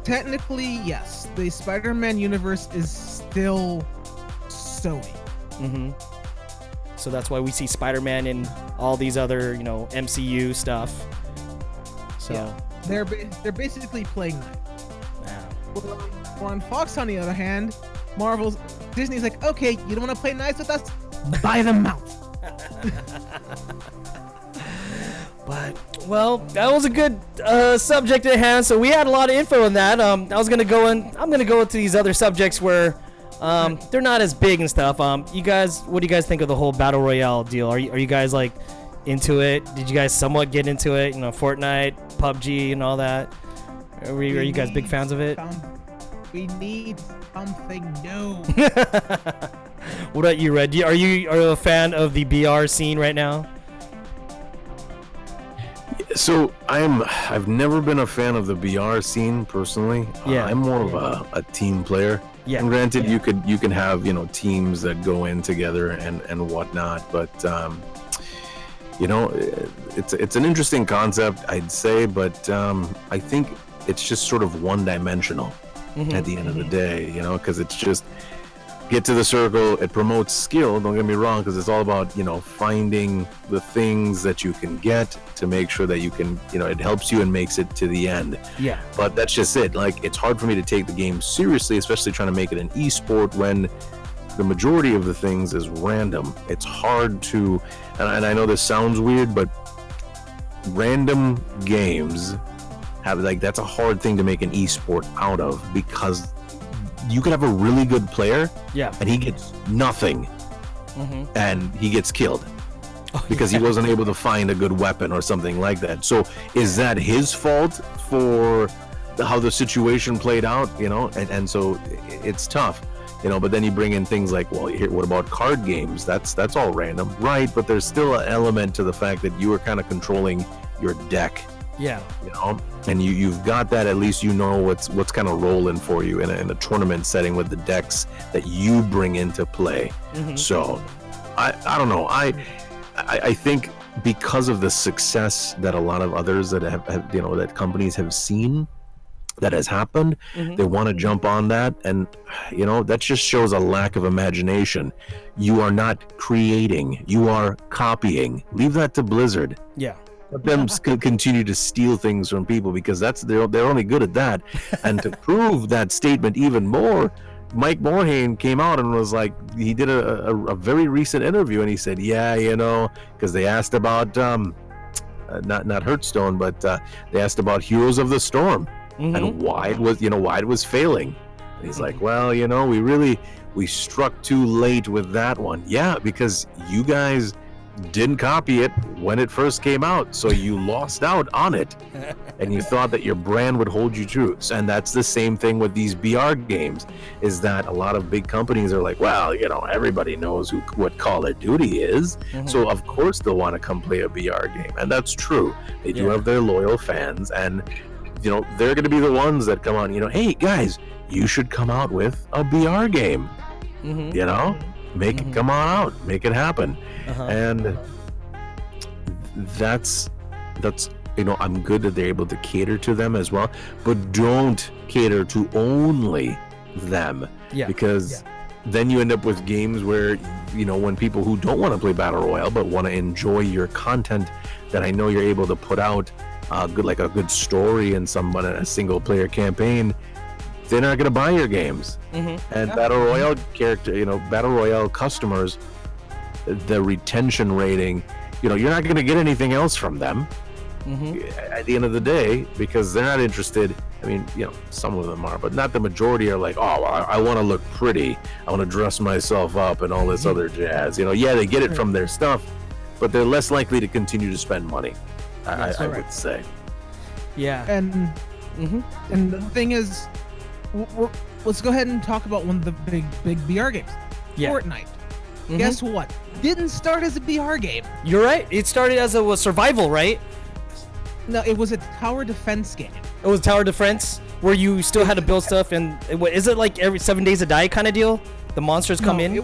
Technically, yes. The Spider-Man universe is still Sony. Mm-hmm. So that's why we see Spider-Man in all these other, MCU stuff. So Yeah. They're basically playing nice. yeah. Well, on Fox, on the other hand, Disney's like, okay, you don't want to play nice with us? Buy them out. But well, that was a good subject at hand. So we had a lot of info on that. I'm gonna go into these other subjects where they're not as big and stuff. You guys, what do you guys think of the whole battle royale deal? Are you guys like into it? Did you guys somewhat get into it? Fortnite, PUBG, and all that. Are you guys big fans of it? We need something new. What about you, Red? Are you a fan of the BR scene right now? So I've never been a fan of the BR scene personally. Yeah. I'm more of a team player. Yeah. And granted, you can have teams that go in together and whatnot, but it's an interesting concept, I'd say, but I think it's just sort of one-dimensional at the end of the day, because it's just get to the circle. It promotes skill, don't get me wrong, because it's all about finding the things that you can get to make sure that you can it helps you and makes it to the end. Yeah. But that's just it. Like, it's hard for me to take the game seriously, especially trying to make it an esport when the majority of the things is random. It's hard to, and I know this sounds weird, but random games have, like, that's a hard thing to make an esport out of, because you could have a really good player, Yeah. and he gets nothing, and he gets killed because he wasn't able to find a good weapon or something like that. So is that his fault for how the situation played out? And so it's tough, but then you bring in things like, well, what about card games? That's all random, right? But there's still an element to the fact that you are kind of controlling your deck. Yeah. And you've got that, at least what's kind of rolling for you in a tournament setting with the decks that you bring into play. So I don't know. I think because of the success that a lot of others that have that companies have seen that has happened, they want to jump on that, and that just shows a lack of imagination. You are not creating, you are copying. Leave that to Blizzard. Yeah. Let them continue to steal things from people, because they're only good at that. And to prove that statement even more, Mike Morhaime came out and was like, he did a very recent interview, and he said, because they asked about not Hearthstone, but they asked about Heroes of the Storm and why it was failing. And he's like, well, we struck too late with that one. Yeah, because you guys didn't copy it when it first came out, so you lost out on it, and you thought that your brand would hold you true. And that's the same thing with these BR games, is that a lot of big companies are like, well, everybody knows what Call of Duty is, so of course they'll want to come play a BR game. And that's true. They do have their loyal fans, and they're going to be the ones that come on, hey guys, you should come out with a BR game. Make it come on out, make it happen. And that's I'm good that they're able to cater to them as well, but don't cater to only them, because then you end up with games where when people who don't want to play battle royale but want to enjoy your content that I know you're able to put out a good story and a single player campaign, they're not going to buy your games. And battle royale battle royale customers, the retention rating, you're not going to get anything else from them at the end of the day, because they're not interested. I mean, some of them are, but not the majority are like, oh, I want to look pretty, I want to dress myself up and all this other jazz. They get it from their stuff, but they're less likely to continue to spend money, I would say. Yeah. And the thing is, let's go ahead and talk about one of the big BR games, Yeah. Fortnite. Mhm. Guess what? Didn't start as a BR game. You're right. It started as a survival, right? No, it was a tower defense game. It was tower defense where you still had to build stuff, and is it like every 7 days a die kind of deal? The monsters come in.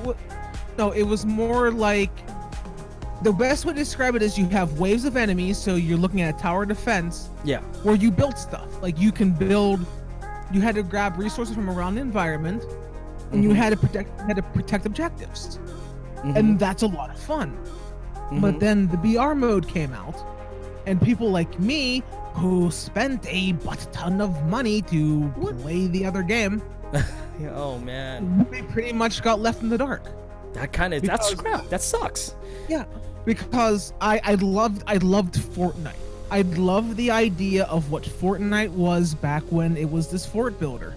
It was more like, the best way to describe it is you have waves of enemies, so you're looking at a tower defense Yeah. where you build stuff. Like you can build, you had to grab resources from around the environment, and you had to protect objectives, and that's a lot of fun. But then the BR mode came out, and people like me who spent a butt ton of money to play the other game, Yeah, oh man, we pretty much got left in the dark. that's crap. That sucks. Yeah, because I loved Fortnite. I loved the idea of what Fortnite was back when it was this fort builder.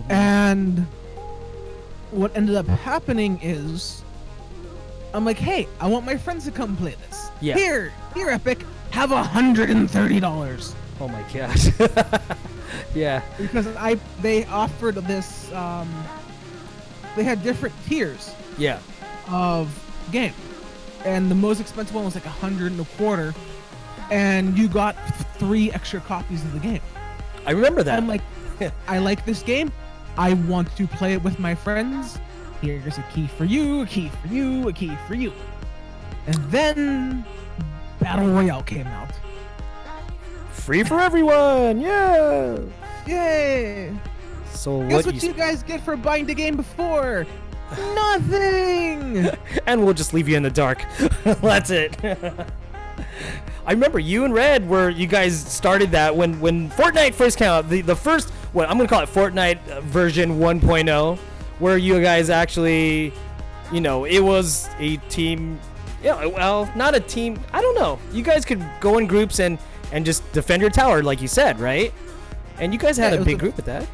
And what ended up happening is, I'm like, hey, I want my friends to come play this. Yeah. Here, Epic, have $130. Oh my gosh. Yeah. Because they offered this, they had different tiers Yeah. of game, and the most expensive one was like $125, and you got 3 extra copies of the game. I remember that. I'm like, I like this game. I want to play it with my friends. Here's a key for you, a key for you, a key for you. And then Battle Royale came out. Free for everyone. Yeah. Yay! So Guess what you guys get for buying the game before? Nothing! And we'll just leave you in the dark. That's it. I remember you and Red you guys started that when Fortnite first came out. The first, I'm gonna call it Fortnite version 1.0, where you guys actually, it was a team. Yeah, well, not a team. I don't know. You guys could go in groups and just defend your tower, like you said, right? And you guys had a big group at that.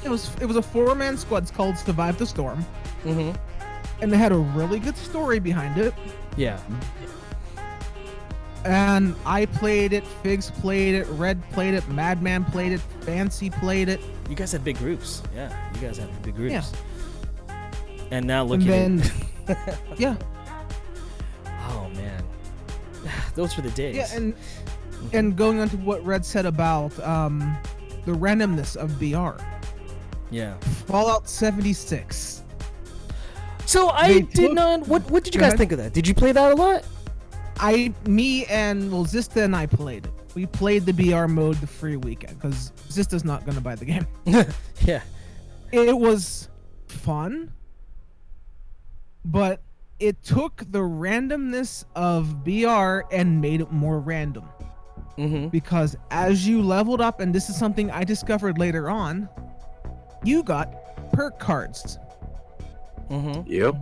It was a 4-man squad. It's called Survive the Storm. And they had a really good story behind it. Yeah. And I played it, Figs played it, Red played it, Madman played it, Fancy played it. You guys had big groups. Yeah, you guys had big groups. Yeah. And now look and at then, it. Yeah. Oh man, those were the days. Yeah, and going on to what Red said about the randomness of BR. Yeah. Fallout 76. So I did not. What did you guys think of that? Did you play that a lot? Zista and I played it. We played the BR mode the free weekend because Zista's not gonna buy the game. Yeah. It was fun, but it took the randomness of BR and made it more random. Because as you leveled up, and this is something I discovered later on, you got perk cards. Yep.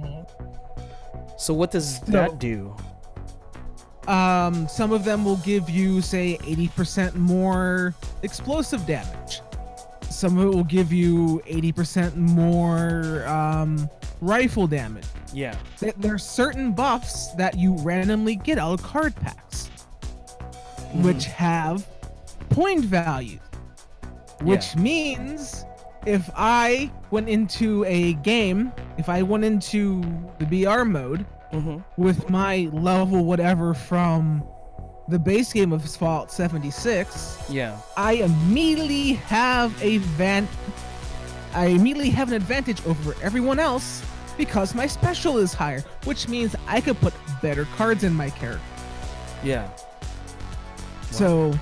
So what does that do? Some of them will give you, say, 80% more explosive damage. Some of it will give you 80% more rifle damage. Yeah. There are certain buffs that you randomly get out of card packs, which have point value. Which means if I went into a game, if I went into the BR mode, with my level whatever from the base game of Fallout 76, Yeah. I immediately have an advantage over everyone else because my special is higher, which means I could put better cards in my character. Yeah. So,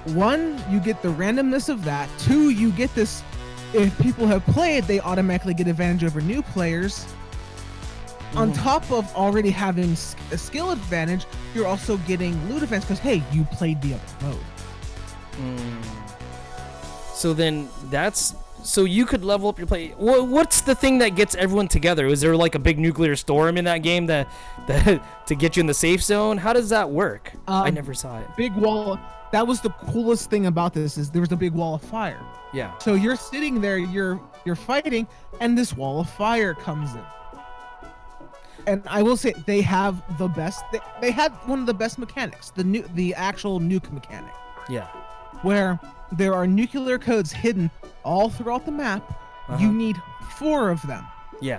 1, you get the randomness of that. 2, you get this, if people have played, they automatically get advantage over new players. On top of already having a skill advantage, you're also getting loot advantage because, hey, you played the other mode. So then so you could level up your play. What's the thing that gets everyone together? Is there like a big nuclear storm in that game that to get you in the safe zone? How does that work? I never saw it. Big wall. That was the coolest thing about this, is there was a big wall of fire. Yeah. So you're sitting there, you're fighting, and this wall of fire comes in. And I will say they have the best. They had one of the best mechanics, the actual nuke mechanic. Yeah. where there are nuclear codes hidden all throughout the map. You need 4 of them. Yeah.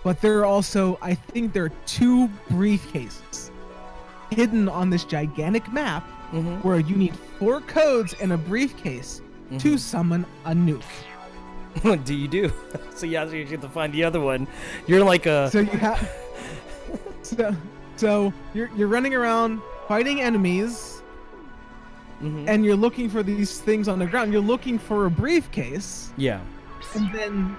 But there are also, I think there are 2 briefcases hidden on this gigantic map where you need 4 codes in a briefcase to summon a nuke. What do you do? So you have to find the other one. You're like a... So you have... So you're running around fighting enemies, and you're looking for these things on the ground. You're looking for a briefcase. Yeah. And then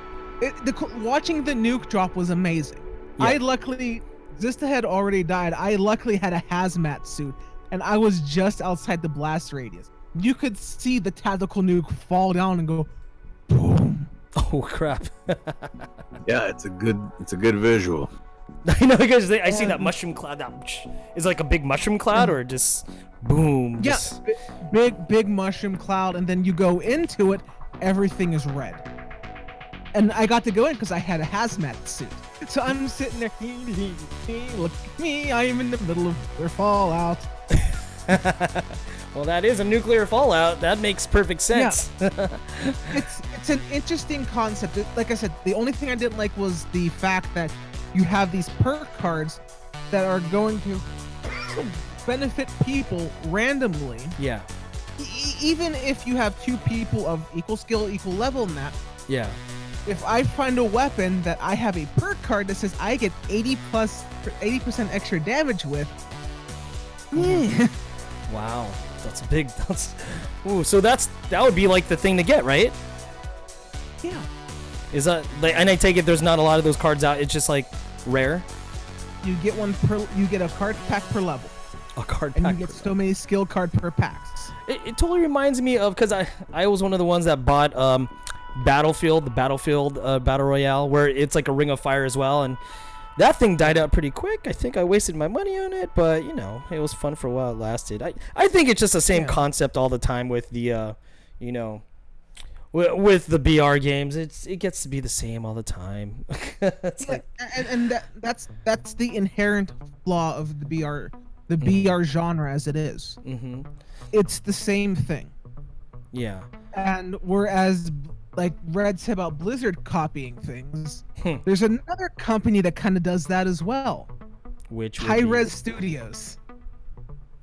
watching the nuke drop was amazing. Yeah. I luckily, Zista had already died. I luckily had a hazmat suit, and I was just outside the blast radius. You could see the tactical nuke fall down and go boom. Oh crap. Yeah, it's a good visual. I know, because I see that mushroom cloud. That is like a big mushroom cloud, or just boom. Yeah, Just... big mushroom cloud, and then you go into it, everything is red. And I got to go in because I had a hazmat suit. So I'm sitting there, look at me, I am in the middle of their fallout. Well, that is a nuclear fallout. That makes perfect sense. Yeah. It's an interesting concept. Like I said, the only thing I didn't like was the fact that you have these perk cards that are going to benefit people randomly. Yeah. Even if you have 2 people of equal skill, equal level in that. Yeah. If I find a weapon that I have a perk card that says I get 80% extra damage with, Wow, that's big. Ooh, so that would be like the thing to get, right? yeah. Is that like? And I take it there's not a lot of those cards out. It's just like rare. You get you get a card pack per level, A card and pack. you get so many skill card per packs. It totally reminds me of, because I was one of the ones that bought Battlefield, the Battlefield Battle Royale, where it's like a Ring of Fire as well, and that thing died out pretty quick. I think I wasted my money on it, but you know, it was fun for a while. It lasted. I think it's just the same concept all the time with the you know, with the BR games. It gets to be the same all the time. It's like, and that's the inherent flaw of the BR genre as it is. It's the same thing. yeah. And whereas, like Red said about Blizzard copying things, there's another company that kind of does that as well. Which would Hi-Rez Studios.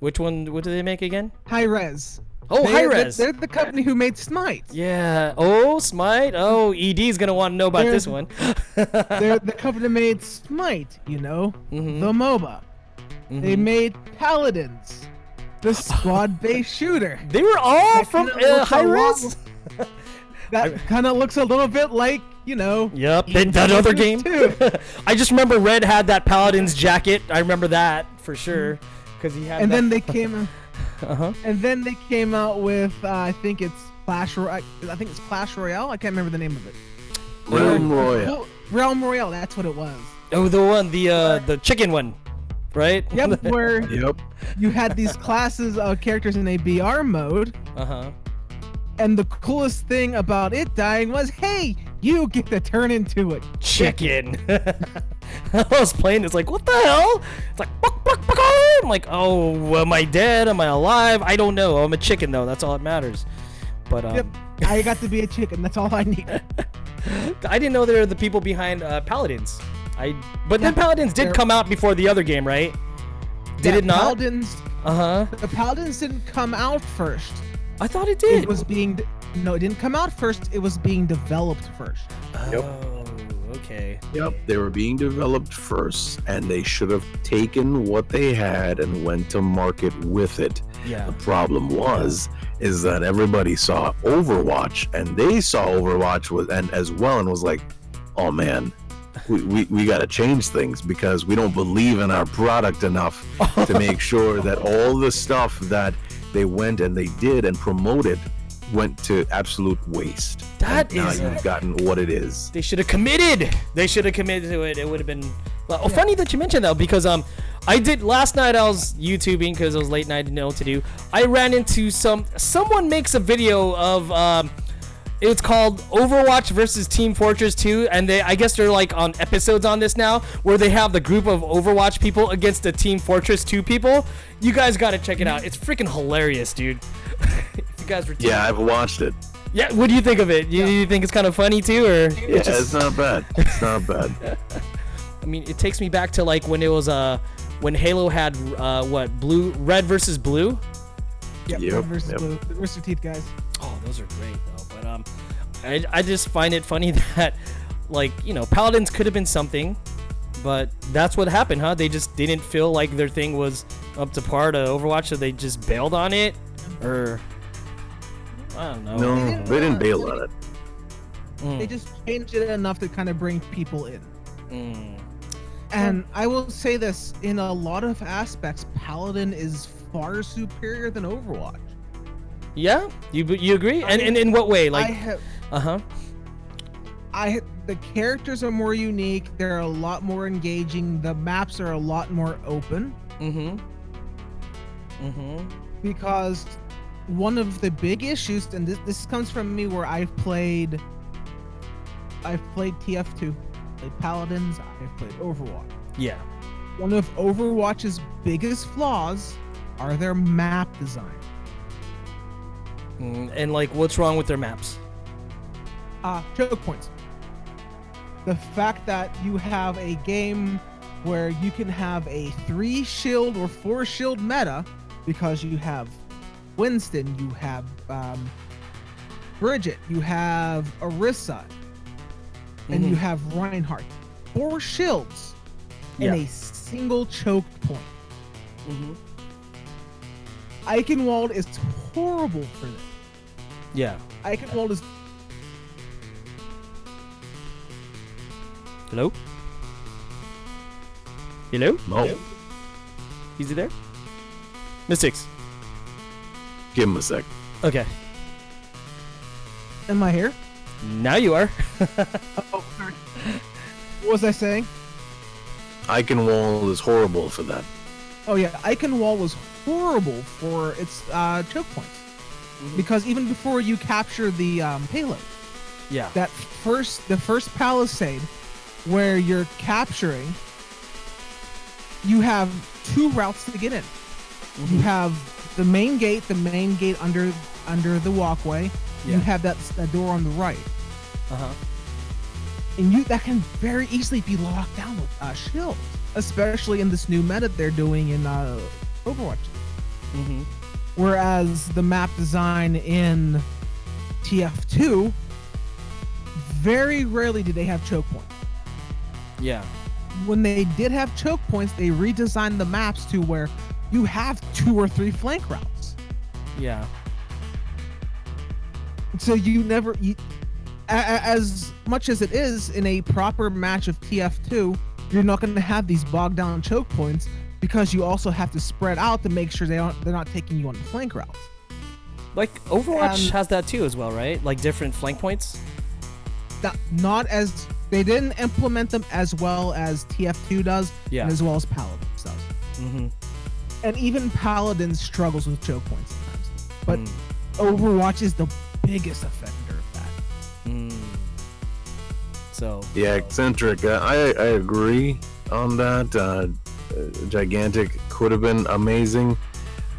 Which one? What do they make again? Hi-Rez. Oh, Hi-Rez. They're the company who made Smite. Yeah. Oh, Smite. Oh, ED's gonna want to know about this one. They're the company that made Smite, you know, the MOBA. They made Paladins, the squad-based shooter. They were all from Hi-Rez. That kind of looks a little bit like, you know. Yep, that other game. Too. I just remember Red had that Paladin's jacket. I remember that for sure, because he had. And that. then they came. And then they came out with I think it's Clash Royale. I can't remember the name of it. Realm Royale. Realm Royale. That's what it was. Oh, the one, the chicken one, right? Yep. Where Yep. you had these classes of characters in a BR mode. And the coolest thing about it dying was, hey, you get to turn into a Chicken. I was playing this like, what the hell? It's like, buck, buck, buck, oh. I'm like, oh, am I dead? Am I alive? I don't know. I'm a chicken though. That's all that matters. But Yep. I got to be a chicken. That's all I needed. I didn't know they were the people behind Paladins. But then Paladins did come out before the other game, right? Did it not? Paladins. Uh-huh. The Paladins didn't come out first. I thought it did. It was being no, it didn't come out first. It was being developed first. Yep. Oh, okay. Yep, they were being developed first, and they should have taken what they had and went to market with it. Yeah. The problem is that everybody saw Overwatch, and they saw Overwatch as well, and was like, oh man, we got to change things because we don't believe in our product enough to make sure that all the stuff that they went and they did and promoted went to absolute waste. That and now is you've gotten what it is. They should have committed. They should have committed to it. It would have been. Well, funny that you mentioned that, because I did last night. I was YouTubing because it was late night. I didn't know what to do. I ran into someone makes a video of it's called Overwatch versus Team Fortress 2, and I guess they're like on episodes on this now, where they have the group of Overwatch people against the Team Fortress 2 people. You guys gotta check it out. It's freaking hilarious, dude. You guys were. Yeah, I've watched it. Yeah. What do you think of it? You think it's kind of funny too, or? Yeah, it's not bad. It's not bad. I mean, it takes me back to like when it was when Halo had red versus blue. Yep, Yep, Red versus yep. Blue. The Rooster Teeth guys. Oh, those are great though. But I just find it funny that like Paladins could have been something, but that's what happened, huh? They just didn't feel like their thing was up to par to Overwatch, so they just bailed on it, or I don't know. No, they didn't bail on it. They just changed it enough to kind of bring people in. Mm. And I will say this, in a lot of aspects, Paladin is far superior than Overwatch. Yeah, you agree? And in what way? Like, The characters are more unique. They're a lot more engaging. The maps are a lot more open. Because one of the big issues, and this comes from me, where I've played TF2, played Paladins, I've played Overwatch. Yeah. One of Overwatch's biggest flaws are their map design. And like, what's wrong with their maps? Choke points. The fact that you have a game where you can have a 3 shield or 4 shield meta because you have Winston, you have Bridget, you have Orisa, and you have Reinhardt. 4 shields in a single choke point. Eichenwald is horrible for this. Yeah. Eichenwald is... Hello? Hello? No. Is he there? Mystics. Give him a sec. Okay. Am I here? Now you are. Oh, sorry. What was I saying? Eichenwald is horrible for that. Oh yeah, Eichenwald was horrible for its choke points. Because even before you capture the payload, Yeah. the first palisade where you're capturing, you have 2 routes to get in. You have the main gate under the walkway. Yeah. You have that door on the right, Uh-huh. and that can very easily be locked down with shield, especially in this new meta they're doing in Overwatch. Whereas the map design in TF2, very rarely did they have choke points. Yeah. When they did have choke points, they redesigned the maps to where you have 2 or 3 flank routes. Yeah. So as much as it is in a proper match of TF2, you're not going to have these bogged down choke points because you also have to spread out to make sure they're not taking you on the flank routes. Like Overwatch has that too as well, right? Like different flank points. Not as they didn't implement them as well as TF2 does, Yeah. and as well as Paladins does. And even Paladins struggles with choke points sometimes. But Overwatch is the biggest offender of that. So Yeah, eccentric. I agree on that. Gigantic could have been amazing,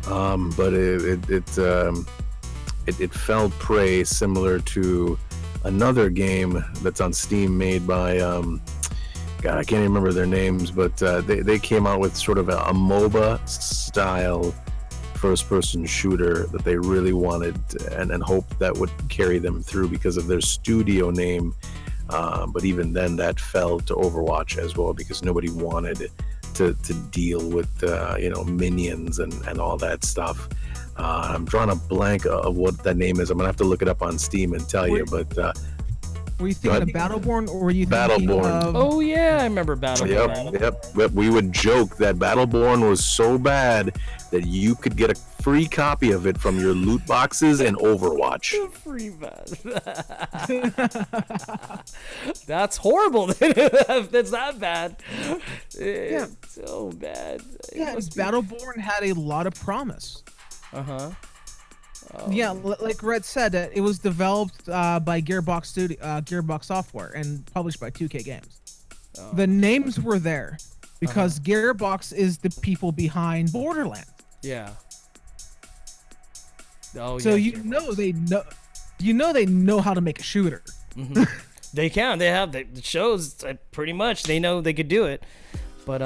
but it fell prey similar to another game that's on Steam made by God, I can't even remember their names, but they came out with sort of a MOBA style first-person shooter that they really wanted and hoped that would carry them through because of their studio name. But even then, that fell to Overwatch as well because nobody wanted to deal with minions and all that stuff. I'm drawing a blank of what that name is. I'm gonna have to look it up on Steam and tell you. But Were you thinking of Battleborn, or were you thinking Battleborn. of... Oh yeah, I remember Battleborn. Yep. We would joke that Battleborn was so bad that you could get a free copy of it from your loot boxes in Overwatch. Free bad. That's horrible. That's that bad. Yeah. It's so bad. Yeah, Battleborn had a lot of promise. Yeah, like Red said, it was developed by Gearbox Software and published by 2K Games. The names were there because Gearbox is the people behind Borderlands. Yeah. Oh, So yeah. they know how to make a shooter. They can. They have the shows. Pretty much, they know they could do it. But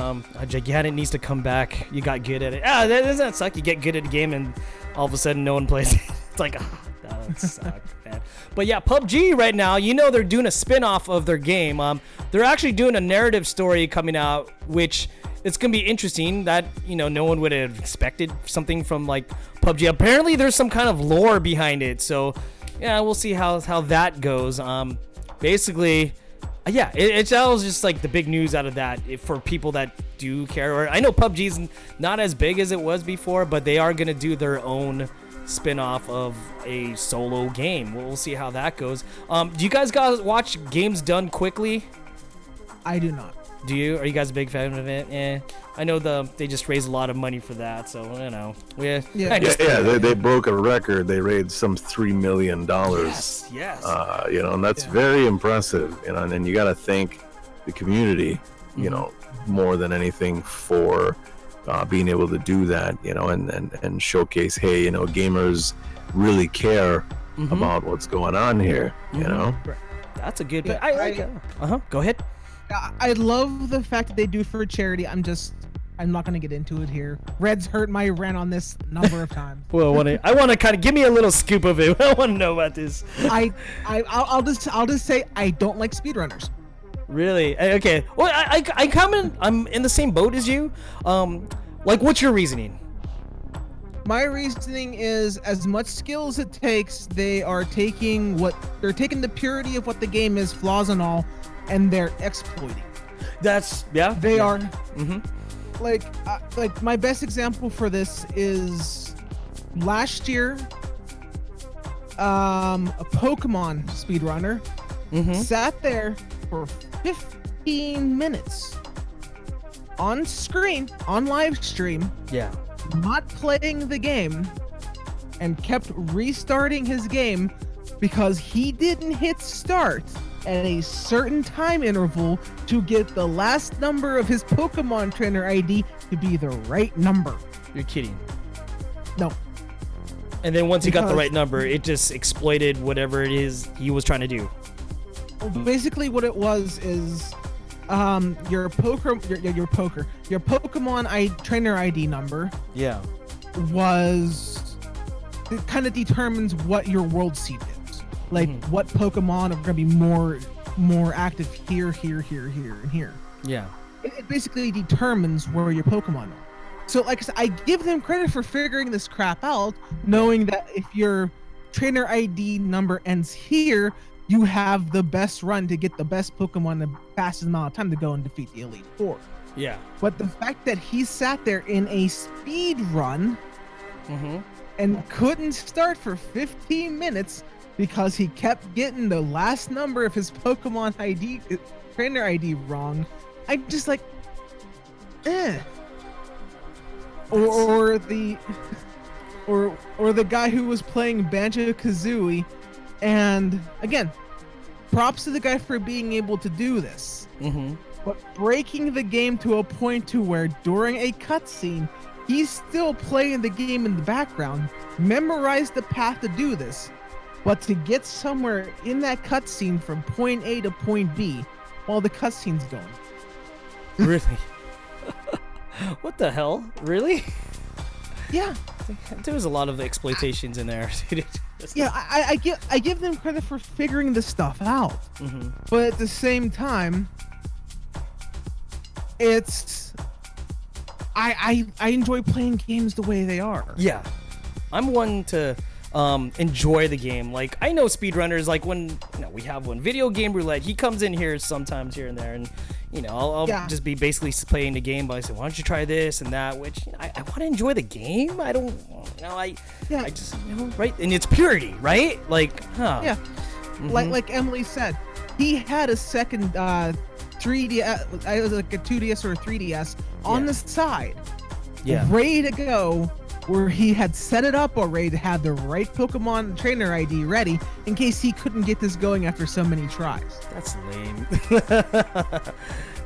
Gigantic needs to come back. You got good at it. That doesn't suck. You get good at a game, and all of a sudden, no one plays it. It's like, that sucks, man. But yeah, PUBG right now, they're doing a spin-off of their game. They're actually doing a narrative story coming out, which it's gonna be interesting. That no one would have expected something from like PUBG. Apparently, there's some kind of lore behind it. So yeah, we'll see how that goes. Basically. Yeah, that was just like the big news out of that for people that do care. Or I know PUBG's not as big as it was before, but they are gonna do their own spin-off of a solo game. We'll see how that goes. Do you guys watch Games Done Quickly? I do not. Do you? Are you guys a big fan of it? I know they just raised a lot of money for that, so Yeah. They broke a record. They raised some $3 million. Yes. And that's very impressive. And you got to thank the community, more than anything for being able to do that, and showcase, hey, gamers really care about what's going on here, That's a good. Yeah, I like it. Go ahead. I love the fact that they do it for charity. I'm not gonna get into it here. Red's hurt my rant on this a number of times. Well, I want to kind of give me a little scoop of it. I want to know about this. I'll just say I don't like speedrunners. Really? Okay. Well, I'm in the same boat as you. What's your reasoning? My reasoning is, as much skill as it takes, they're taking the purity of what the game is, flaws and all, and they're exploiting. They are. Mm-hmm. Like my best example for this is last year. A Pokemon speedrunner sat there for 15 minutes on live stream. Yeah. Not playing the game, and kept restarting his game because he didn't hit start at a certain time interval to get the last number of his Pokemon trainer ID to be the right number. You're kidding. No. And then once he got the right number, it just exploited whatever it is he was trying to do. Basically what it was is your Pokemon trainer ID number it kind of determines what your world seed is. Like what Pokemon are going to be more active here, and here. Yeah. It basically determines where your Pokemon are. So like I said, I give them credit for figuring this crap out, knowing that if your trainer ID number ends here, you have the best run to get the best Pokemon the fastest amount of time to go and defeat the Elite Four. Yeah. But the fact that he sat there in a speed run and couldn't start for 15 minutes because he kept getting the last number of his Pokemon ID, trainer ID wrong, I'm just like, Or the guy who was playing Banjo-Kazooie, and again, props to the guy for being able to do this. But breaking the game to a point to where during a cutscene, he's still playing the game in the background, memorized the path to do this, but to get somewhere in that cutscene from point A to point B while the cutscene's going. Really? What the hell? Really? Yeah. There was a lot of exploitations in there. Yeah, I give them credit for figuring this stuff out. But at the same time, it's I enjoy playing games the way they are. Yeah. I'm one to enjoy the game. Like, I know speedrunners, like when we have one Video Game Roulette, he comes in here sometimes here and there, and I'll just be basically playing the game, but I say, why don't you try this and that, which I want to enjoy the game. I don't I just right, and it's purity, right? Like, like Emily said, he had a second 3DS, either like a 2DS or a 3DS on the side, ready to go, where he had set it up already to have the right Pokemon trainer ID ready in case he couldn't get this going after so many tries. That's lame.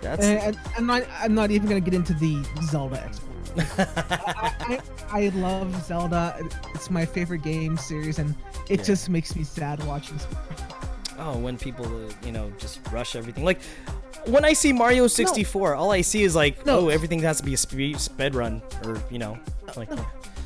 And I'm not even gonna get into the Zelda exploits. I love Zelda. It's my favorite game series, and it Yeah. just makes me sad watching. Oh, when people, just rush everything. Like, when I see Mario 64, all I see is like, No. oh, everything has to be a sped run, or like,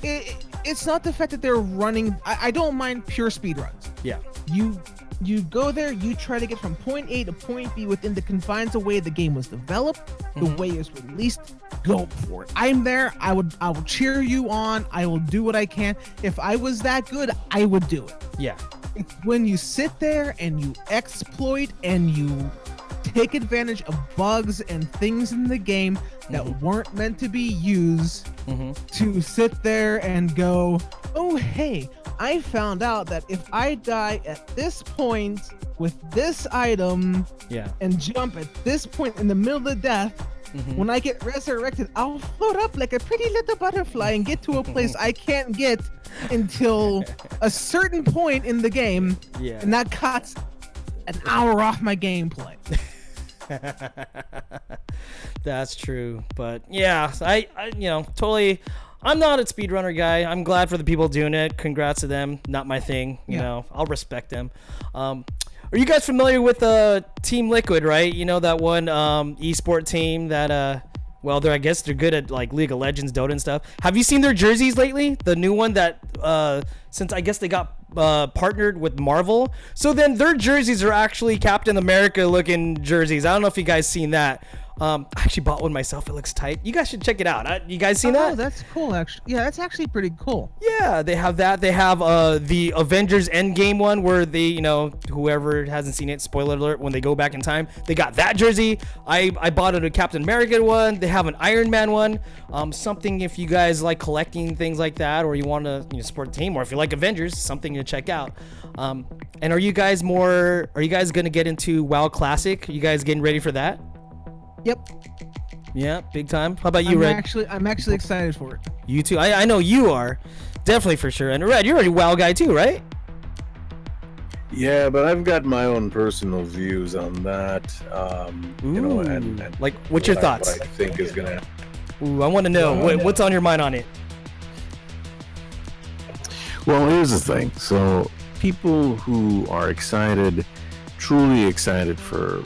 It's not the fact that they're running. I don't mind pure speed runs. yeah, You go there, you try to get from point A to point B within the confines of the way the game was developed, the way it's released. Go for it. I'm there. I will cheer you on. I will do what I can. If I was that good, I would do it. yeah, It's when you sit there and you exploit and you take advantage of bugs and things in the game that weren't meant to be used to sit there and go, oh, hey, I found out that if I die at this point with this item yeah. and jump at this point in the middle of death, when I get resurrected, I'll float up like a pretty little butterfly and get to a place I can't get until a certain point in the game, Yeah. and that cuts an hour off my gameplay. That's true, but yeah, I totally. I'm not a speedrunner guy. I'm glad for the people doing it. Congrats to them. Not my thing. You Yeah. know, I'll respect them. Are you guys familiar with Team Liquid? Right, you know that one esport team that well, I guess they're good at like League of Legends, Dota, and stuff. Have you seen their jerseys lately? The new one that since I guess they got partnered with Marvel, so then their jerseys are actually Captain America looking jerseys. I don't know if you guys seen that. I actually bought one myself. It looks tight. You guys should check it out. You guys seen that? Oh, that's cool, actually. Yeah, that's actually pretty cool. Yeah, they have that. They have the Avengers Endgame one where they, whoever hasn't seen it, spoiler alert, when they go back in time, they got that jersey. I bought a Captain America one. They have an Iron Man one. Something if you guys like collecting things like that, or you want to support the team, or if you like Avengers, something to check out. And are you guys gonna get into WoW Classic? Are you guys getting ready for that? Yep. Yeah, big time. How about you, Red? I'm actually excited for it. You too. I know you are. Definitely for sure. And Red, you're a WoW guy too, right? Yeah, but I've got my own personal views on that. And like, what's your thoughts? What I think is gonna. Ooh, I want to know what's on your mind on it. Well, here's the thing. So, people who are excited, truly excited for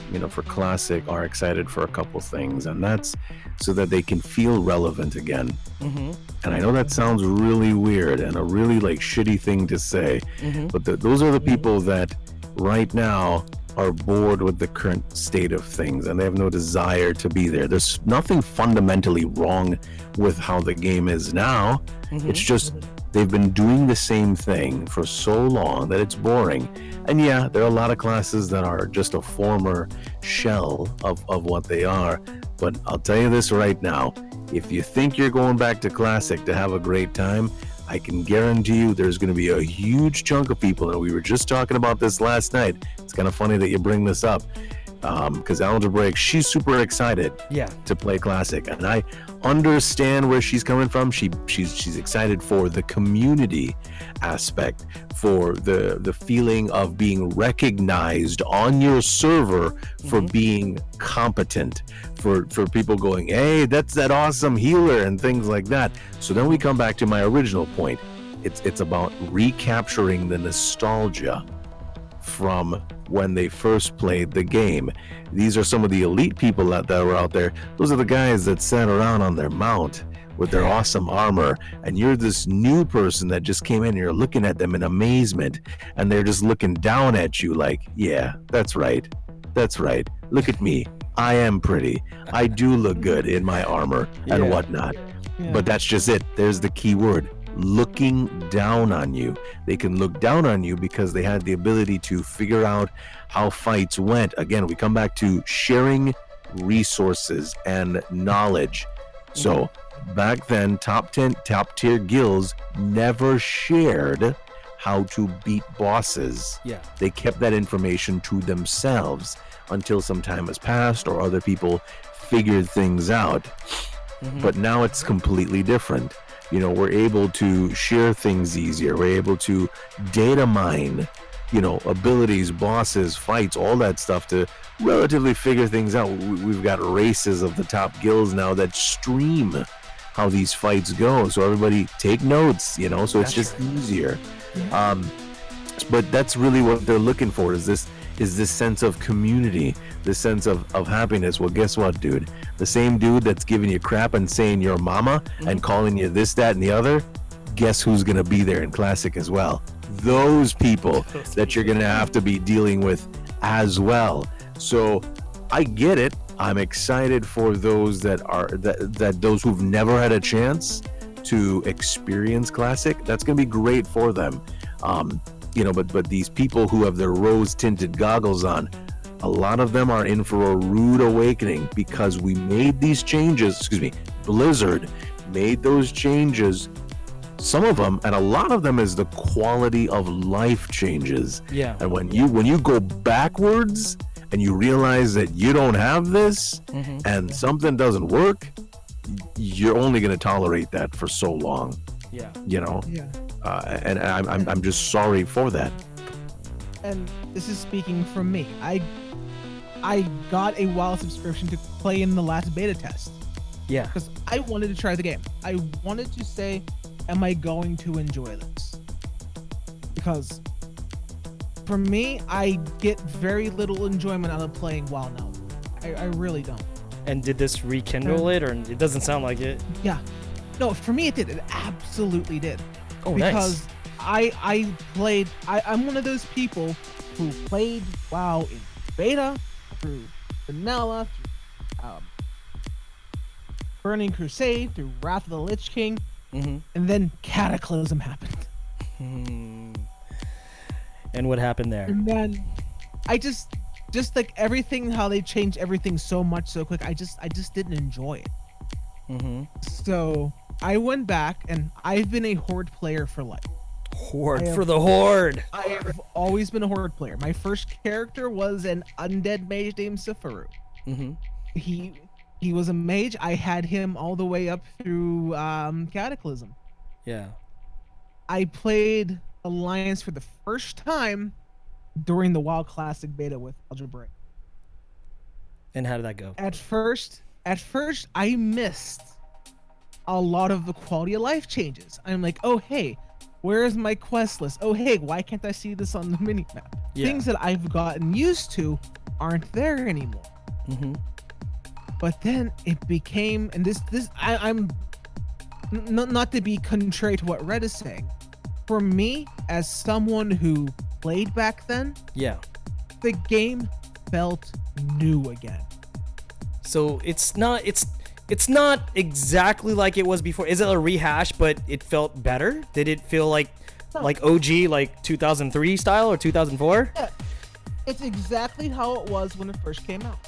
Classic, are excited for a couple things, and that's so that they can feel relevant again. And I know that sounds really weird and a really shitty thing to say, but those are the people that right now are bored with the current state of things and they have no desire to be there. There's nothing fundamentally wrong with how the game is now. It's just they've been doing the same thing for so long that it's boring. And yeah, there are a lot of classes that are just a former shell of what they are. But I'll tell you this right now, if you think you're going back to Classic to have a great time, I can guarantee you there's going to be a huge chunk of people, and we were just talking about this last night. It's kind of funny that you bring this up, because Algebraic, she's super excited to play Classic, and I understand where she's coming from. She's excited for the community aspect, for the feeling of being recognized on your server for being competent, for people going, hey, that's that awesome healer and things like that. So then we come back to my original point. It's about recapturing the nostalgia from when they first played the game. These are some of the elite people that were out there. Those are the guys that sat around on their mount with their awesome armor, and you're this new person that just came in and you're looking at them in amazement, and they're just looking down at you like, yeah, that's right, look at me, I am pretty, I do look good in my armor and whatnot. But that's just it. There's the key word: looking down on you. They can look down on you because they had the ability to figure out how fights went. Again, we come back to sharing resources and knowledge. So back then, top tier guilds never shared how to beat bosses. They kept that information to themselves until some time has passed or other people figured things out. But now it's completely different. We're able to share things easier. We're able to data mine, abilities, bosses, fights, all that stuff to relatively figure things out. We've got races of the top guilds now that stream how these fights go, so everybody take notes, you know, so it's That's just easier. But that's really what they're looking for, is this sense of community, this sense of happiness. Well, guess what, dude? The same dude that's giving you crap and saying you're mama and calling you this, that, and the other, guess who's gonna be there in Classic as well? Those people that you're gonna have to be dealing with as well. So I get it. I'm excited for those that those who've never had a chance to experience Classic. That's gonna be great for them. You know, but these people who have their rose-tinted goggles on, a lot of them are in for a rude awakening, because we made these changes. Blizzard made those changes. Some of them, and a lot of them, is the quality of life changes. Yeah. And when you go backwards and you realize that you don't have this and something doesn't work, you're only going to tolerate that for so long. Yeah. You know. Yeah. And I'm just sorry for that. And this is speaking from me. I got a WoW subscription to play in the last beta test Yeah. because I wanted to try the game. I wanted to say, am I going to enjoy this? Because for me, I get very little enjoyment out of playing WoW now. I really don't. And did this rekindle it, or it doesn't sound like it? Yeah. No, for me it did. It absolutely did. Oh, Because nice. I'm one of those people who played WoW in beta, through vanilla, through Burning Crusade, through Wrath of the Lich King, and then Cataclysm happened. And what happened there? And then I just like everything, how they changed everything so much so quick, I just didn't enjoy it. So I went back, and I've been a Horde player for life. Horde for the Horde. I have always been a Horde player. My first character was an undead mage named Safaru. He was a mage. I had him all the way up through Cataclysm. Yeah. I played Alliance for the first time during the WoW Classic beta with Algebraic. And how did that go? At first I missed a lot of the quality of life changes. I'm like, oh hey, where is my quest list? Oh hey, why can't I see this on the minimap? Yeah. Things that I've gotten used to aren't there anymore. But then it became, and I'm not to be contrary to what Red is saying. For me, as someone who played back then, Yeah. the game felt new again. So it's not exactly like it was before. Is it a rehash, but it felt better? Did it feel like OG, like 2003 style or 2004? Yeah, it's exactly how it was when it first came out.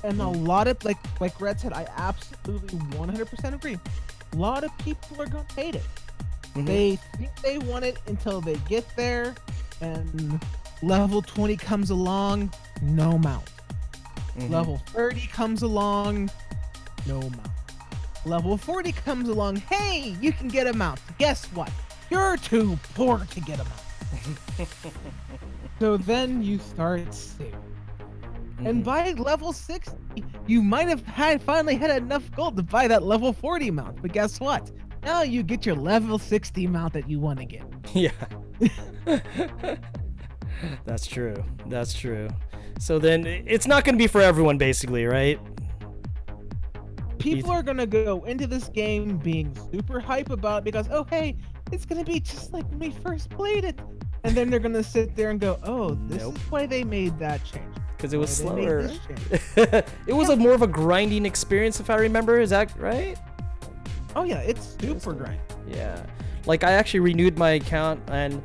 And a lot of, like Red said, I absolutely 100% agree. A lot of people are gonna hate it. They think they want it until they get there, and level 20 comes along, no mount. Level 30 comes along, no mount. Level 40 comes along, hey, you can get a mount. Guess what? You're too poor to get a mount. So then you start saving. And by level 60, you might have finally had enough gold to buy that level 40 mount. But guess what? Now you get your level 60 mount that you want to get. Yeah. That's true. That's true. So then it's not going to be for everyone, basically, right? People are going to go into this game being super hype about it because, oh, hey, it's going to be just like when we first played it. And then they're going to sit there and go, oh, this is why they made that change. Because it was Why they slower. made this change. It was a more of a grinding experience, if I remember. Is that right? Oh, yeah, it's super grind. Yeah. Like, I actually renewed my account, and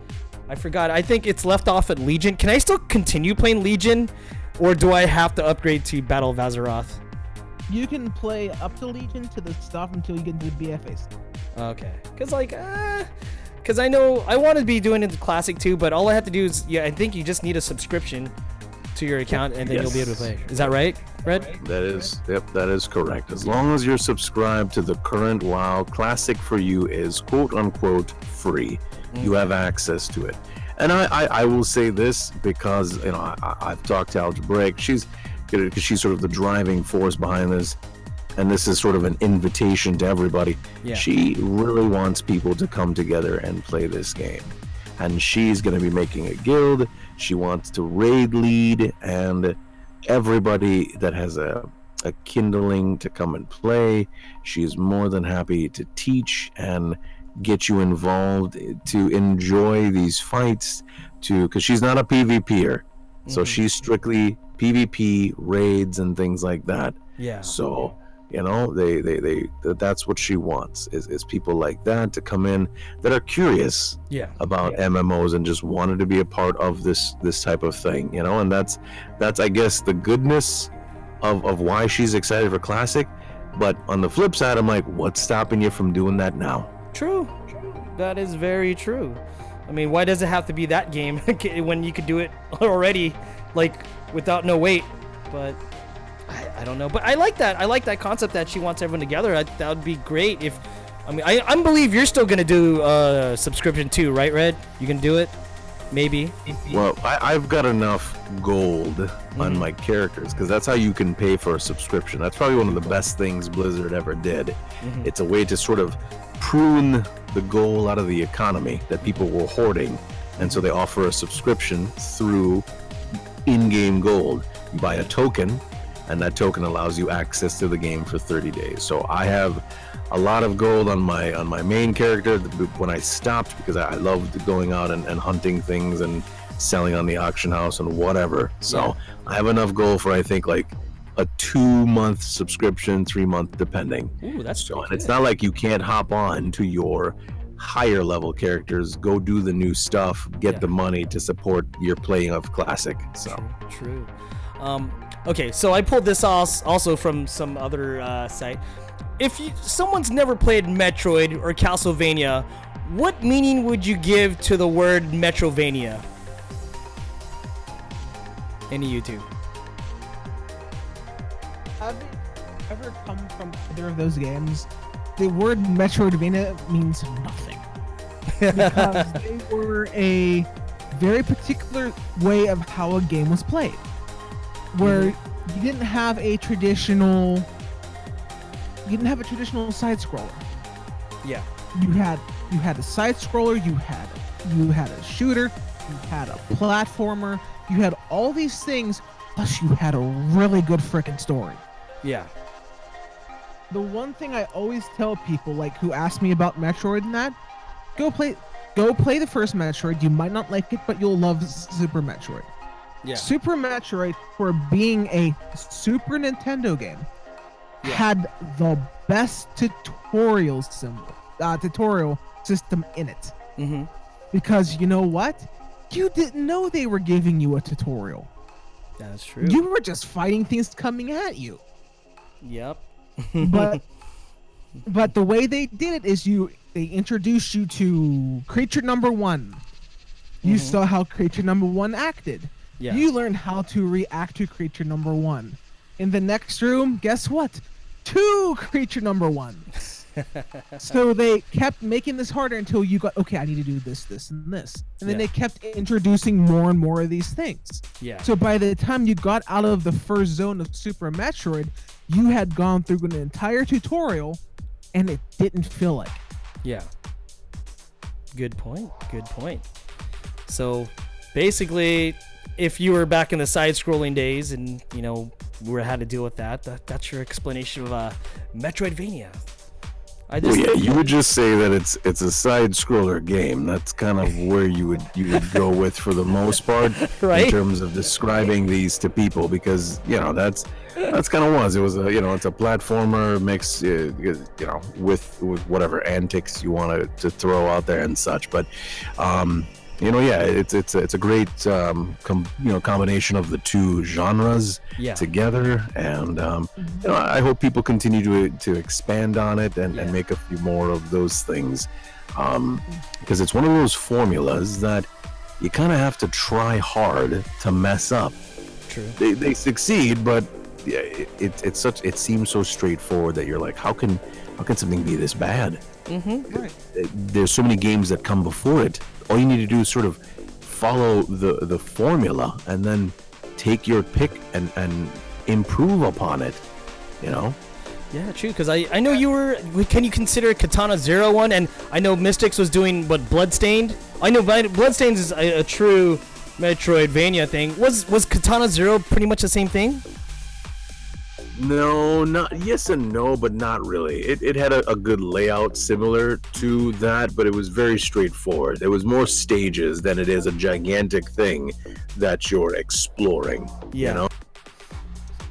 I forgot. I think it's left off at Legion. Can I still continue playing Legion, or do I have to upgrade to Battle of Azeroth? You can play up to Legion to the stuff until you get to the BFAs. Okay. Because, like, because I know I want to be doing it in Classic too, but all I have to do is, I think you just need a subscription to your account, and then you'll be able to play. Is that right, Red? That is correct. As long as you're subscribed to the current WoW, Classic for you is quote unquote free. You have access to it. And I will say this because I've talked to Algebraic. She's sort of the driving force behind this. and this is sort of an invitation to everybody. Yeah. She really wants people to come together and play this game. And she's going to be making a guild. She wants to raid lead, and everybody that has a kindling to come and play, she's more than happy to teach and get you involved, to enjoy these fights, because she's not a PvPer. So she's strictly PvP, raids, and things like that. Yeah. So, you know, that's what she wants, is people like that to come in that are curious about MMOs and just wanted to be a part of this type of thing, you know. And that's I guess the goodness of why she's excited for Classic. But on the flip side, I'm like, what's stopping you from doing that now? True. That is very true. I mean, why does it have to be that game when you could do it already, like, without no wait? But I don't know. But I like that. I like that concept that she wants everyone together. That would be great if... I mean, I believe you're still going to do a subscription too, right, Red? You can do it? Maybe. Well, I've got enough gold on my characters, because that's how you can pay for a subscription. That's probably one of the best things Blizzard ever did. It's a way to sort of prune the gold out of the economy that people were hoarding, and so they offer a subscription through in-game gold. You buy a token, and that token allows you access to the game for 30 days. So I have a lot of gold on my main character. When I stopped, because I loved going out and hunting things and selling on the auction house and whatever. So I have enough gold for, I think, like a 2-month subscription, 3-month depending. Ooh, that's so. And it's not like you can't hop on to your higher level characters, go do the new stuff, get the money to support your playing of Classic. So true. Okay, so I pulled this also from some other site. If someone's never played Metroid or Castlevania, what meaning would you give to the word Metrovania? Any YouTube? Have you ever come from either of those games? The word Metroidvania means nothing. Because they were a very particular way of how a game was played. Where you didn't have a traditional side scroller. Yeah. You had a side scroller, you had a shooter, you had a platformer, you had all these things, plus you had a really good freaking story. Yeah. The one thing I always tell people, like, who ask me about Metroid and that, go play the first Metroid. You might not like it, but you'll love Super Metroid. Yeah. Super Metroid, for being a Super Nintendo game, had the best tutorial system in it. Because you know what? You didn't know they were giving you a tutorial. That's true. You were just fighting things coming at you. Yep. but the way they did it is they introduced you to creature number 1. You saw how creature number 1 acted. Yeah. You learned how to react to creature number 1. In the next room, guess what? 2 creature number 1s. So they kept making this harder until you got, okay, I need to do this, this, and this. And then they kept introducing more and more of these things. Yeah. So by the time you got out of the first zone of Super Metroid, you had gone through an entire tutorial, and it didn't feel like it. Yeah. Good point. Good point. So basically, if you were back in the side-scrolling days and, you know, we had to deal with that's your explanation of Metroidvania. You would just say that it's a side scroller game. That's kind of where you would go with for the most part, right? In terms of describing these to people, because you know that's kind of it was it's a platformer mix, with whatever antics you want to throw out there and such. But it's a great combination of the two genres together, and I hope people continue to expand on it and make a few more of those things, because it's one of those formulas that you kind of have to try hard to mess up. True. They succeed, but it seems so straightforward that you're like, how can something be this bad? Right. There's so many games that come before it. All you need to do is sort of follow the formula and then take your pick and improve upon it, Yeah, true. Because I know you were. Can you consider Katana Zero one? And I know Mystics was doing what Bloodstained. I know Bloodstained is a true Metroidvania thing. Was Katana Zero pretty much the same thing? No, not yes and no, but not really. It had a good layout similar to that, but it was very straightforward. There was more stages than it is a gigantic thing that you're exploring. Yeah. You know?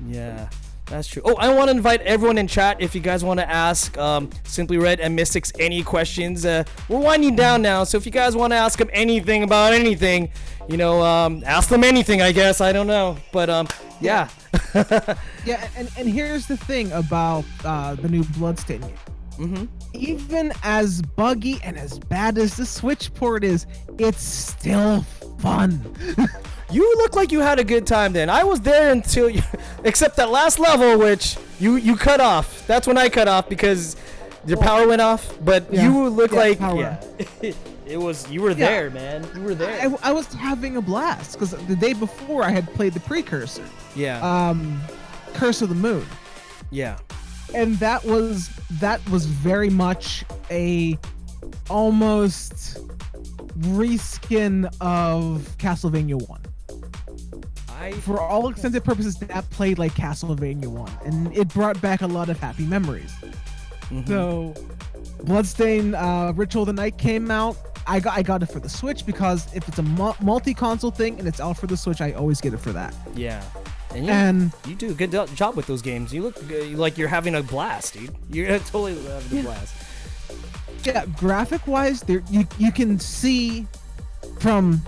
Yeah, that's true. Oh, I want to invite everyone in chat if you guys want to ask Simply Red and Mystics any questions. We're winding down now, so if you guys want to ask them anything about anything, ask them anything, I guess. I don't know, but yeah. Yeah, and here's the thing about the new Bloodstained game. Mm-hmm. Even as buggy and as bad as the Switch port is, it's still fun. You look like you had a good time then. I was there until except that last level, which you cut off. That's when I cut off because your power went off. But Yeah. you look like Power. it was. You were there, man. You were there. I was having a blast because the day before I had played the precursor, Yeah. Curse of the Moon, Yeah. and that was very much a almost reskin of Castlevania 1. For all extended purposes, that played like Castlevania 1, and it brought back a lot of happy memories. Mhm. So, Bloodstained Ritual of the Night came out. I got it for the Switch because if it's a multi-console thing and it's out for the Switch, I always get it for that. Yeah. And you do a good job with those games. You look like you're having a blast, dude. You're totally having a blast. yeah, graphic-wise, there you can see from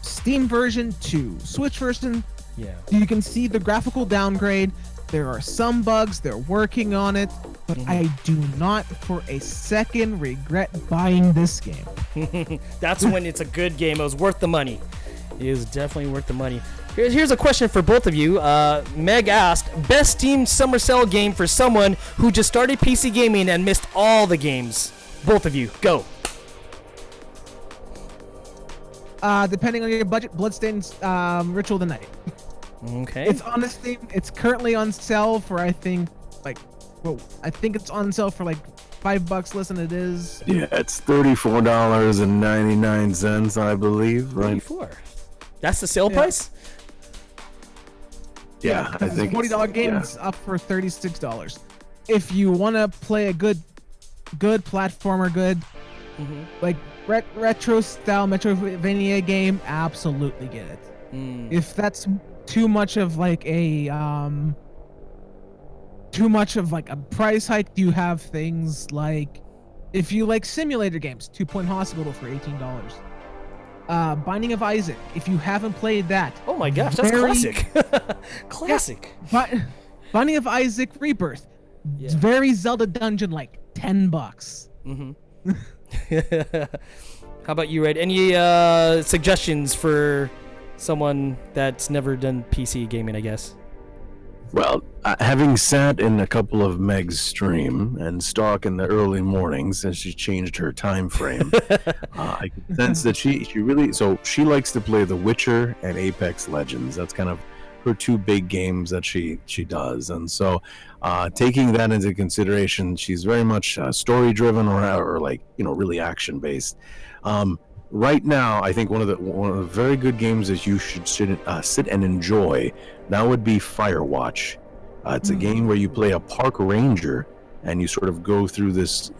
Steam version to Switch version, Yeah. you can see the graphical downgrade. There are some bugs, they're working on it, but I do not for a second regret buying this game. That's when it's a good game. It was worth the money. It is definitely worth the money. Here's a question for both of you. Meg asked, best Steam Summer Sale game for someone who just started PC gaming and missed all the games. Both of you, go. Depending on your budget, Bloodstained's Ritual of the Night. Okay. It's on the Steam. It's currently on sale for I think it's on sale for like $5 less than it is. Yeah, it's $34.99, I believe, right? 34. That's the sale Yeah. price? Yeah, I think $40 game is up for $36. If you want to play a good platformer, Mm-hmm. like retro style Metroidvania game, absolutely get it. If that's too much of like a price hike, you have things like, if you like simulator games, 2 Point Hospital for $18. Binding of Isaac, if you haven't played that. Oh my gosh, that's very- classic. Classic. But Binding of Isaac Rebirth, Yeah. very Zelda dungeon, like $10. Mm-hmm. How about you, Red? Any suggestions for someone that's never done PC gaming, I guess? Well, having sat in a couple of Meg's stream and stalk in the early mornings as she changed her time frame, I can sense that she likes to play The Witcher and Apex Legends. That's kind of her two big games that she does, and so taking that into consideration, she's very much story driven or like really action based. Right now, I think one of the very good games that you should sit and enjoy, that would be Firewatch. It's a game where you play a park ranger and you sort of go through this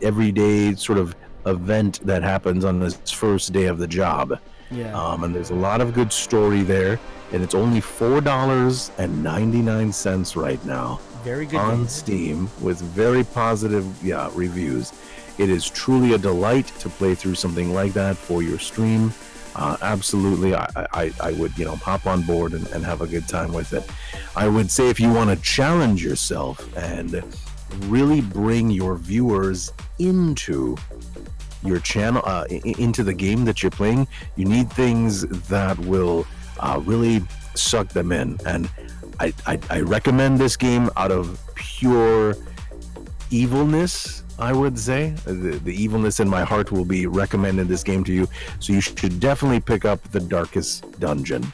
everyday sort of event that happens on this first day of the job. Yeah. And there's a lot of good story there, and it's only $4.99 right now Very good on game. Steam with very positive reviews. It is truly a delight to play through something like that for your stream. Absolutely, I would hop on board and have a good time with it. I would say if you want to challenge yourself and really bring your viewers into your channel, into the game that you're playing, you need things that will really suck them in. And I recommend this game out of pure evilness. I would say the evilness in my heart will be recommending this game to you. So you should definitely pick up The Darkest Dungeon.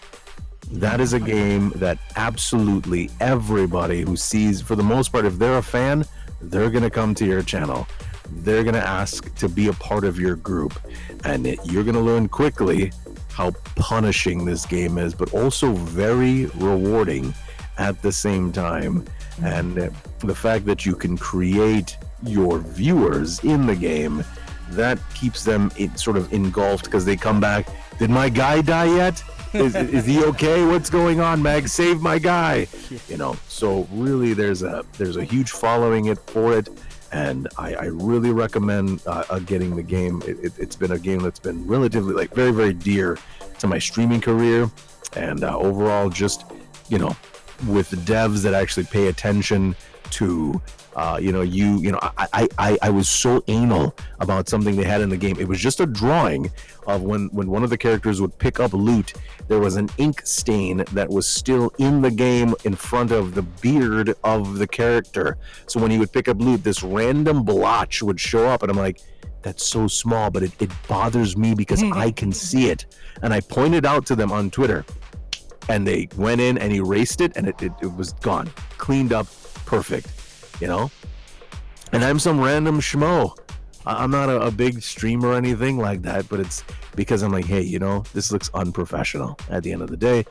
That is a game that absolutely everybody who sees, for the most part, if they're a fan, they're going to come to your channel. They're going to ask to be a part of your group. And you're going to learn quickly how punishing this game is, but also very rewarding at the same time. And the fact that you can create your viewers in the game, that keeps them sort of engulfed, because they come back. Did my guy die yet? Is he okay? What's going on, Meg? Save my guy. You know, so really there's a huge following for it, and I really recommend getting the game. It's been a game that's been relatively, like, very, very dear to my streaming career, and overall, just, you know, with devs that actually pay attention to I was so anal about something they had in the game. It was just a drawing of when one of the characters would pick up loot, there was an ink stain that was still in the game in front of the beard of the character. So when he would pick up loot, this random blotch would show up, and I'm like, that's so small, but it bothers me because I can see it. And I pointed out to them on Twitter, and they went in and erased it, and it was gone, cleaned up, perfect. You know, and I'm some random schmo. I'm not a big streamer or anything like that, but it's because I'm like, hey, you know, this looks unprofessional. At the end of the day,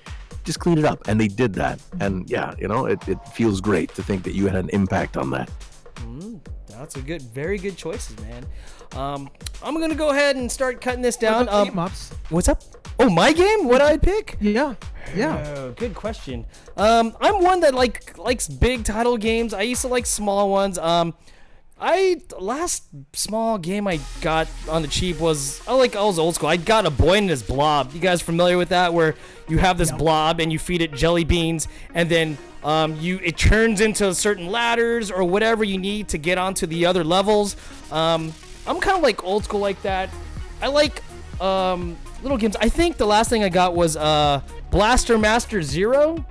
just clean it up. And they did that. And yeah, you know, it feels great to think that you had an impact on that. That's a very good choices, man. I'm gonna go ahead and start cutting this down. What's up? Oh, my game? What I'd pick? Yeah. Good question. I'm one that likes big title games. I used to like small ones. Last small game I got on the cheap was I was old school. I got A Boy and His Blob. You guys familiar with that? Where you have this blob and you feed it jelly beans, and then it turns into certain ladders or whatever you need to get onto the other levels. I'm kind of like old school like that. I like little games. I think the last thing I got was Blaster Master Zero.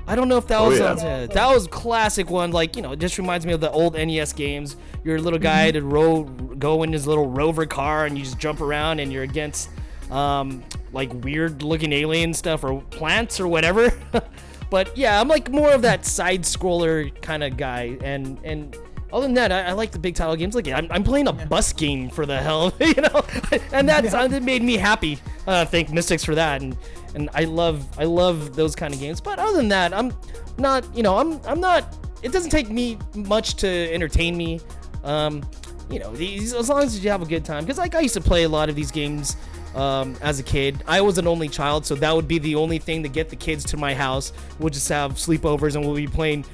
I don't know if that was that was a classic one. Like, you know, it just reminds me of the old NES games. You're a little guy to go in his little rover car, and you just jump around, and you're against like weird looking alien stuff or plants or whatever. But yeah, I'm like more of that side scroller kind of guy, and other than that, I like the big title games. Like, I'm playing a bus game for the hell, you know, and that made me happy. Thank Mystics for that, and I love those kind of games. But other than that, I'm not. It doesn't take me much to entertain me. You know, as long as you have a good time. Because like I used to play a lot of these games as a kid. I was an only child, so that would be the only thing to get the kids to my house. We'll just have sleepovers, and we'll be playing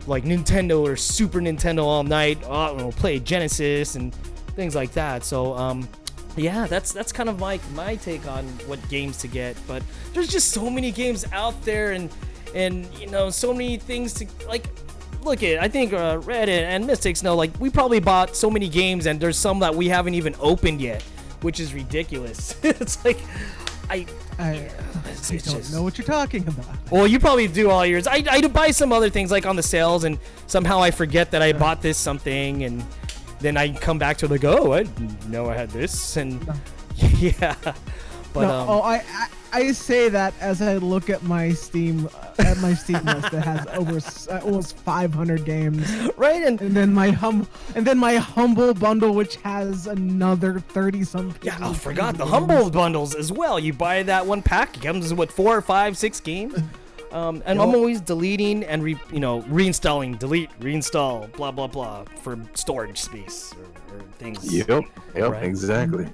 like Nintendo or Super Nintendo all night. We'll play Genesis and things like that. So yeah, that's kind of my take on what games to get. But there's just so many games out there, and you know, so many things to like. Look at, I think Reddit and Mystics know, like, we probably bought so many games, and there's some that we haven't even opened yet, which is ridiculous. It's like, I don't know what you're talking about. Well, you probably do all yours. I do buy some other things like on the sales, and somehow I forget that I bought this something, and then I come back to like, oh, I didn't know I had this, and yeah. But I say that as I look at my Steam list that has over almost 500 games, right? And then my humble bundle, which has another 30 some. Yeah, I forgot the humble bundles as well. You buy that one pack, it comes with 4 or 5, 6 games. And I'm always deleting and reinstalling, delete, reinstall, blah blah blah for storage space or things. Yep, right? Exactly.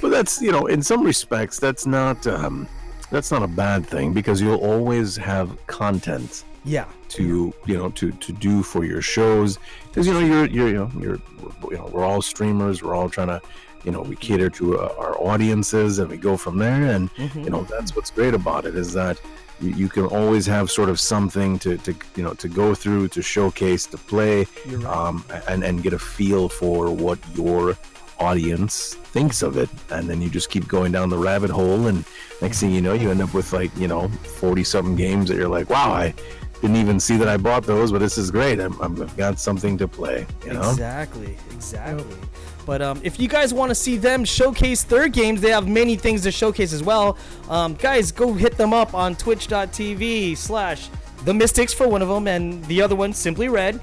But that's, you know, in some respects, that's not a bad thing, because you'll always have content. Yeah. To do for your shows, because we're all streamers. We're all trying to, we cater to our audiences, and we go from there. And that's what's great about it, is that you can always have sort of something to go through, to showcase, to play, and get a feel for what your audience thinks of it. And then you just keep going down the rabbit hole, and next thing you know, you end up with 40 something games that you're like, wow, didn't even see that I bought those, but this is great. I've got something to play, you know? Exactly. But if you guys want to see them showcase their games, they have many things to showcase as well. Guys, go hit them up on twitch.tv/The Mystics for one of them, and the other one, Simply Red.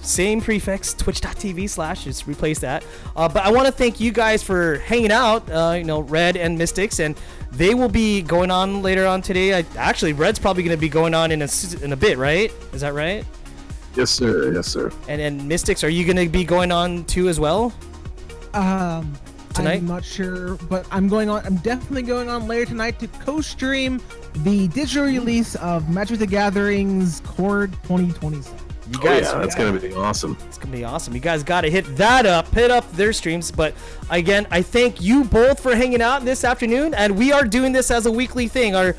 Same prefix, twitch.tv/ just replace that. But I want to thank you guys for hanging out, Red and Mystics, and they will be going on later on today. Actually, Red's probably going to be going on in a bit, right? Is that right? Yes, sir. Yes, sir. And Mystics, are you going to be going on too as well? Tonight? I'm not sure, but I'm definitely going on later tonight to co-stream the digital release of Magic the Gathering's Core 2027. You guys, that's gonna be awesome. It's gonna be awesome. You guys gotta hit up their streams. But again, I thank you both for hanging out this afternoon, and we are doing this as a weekly thing. I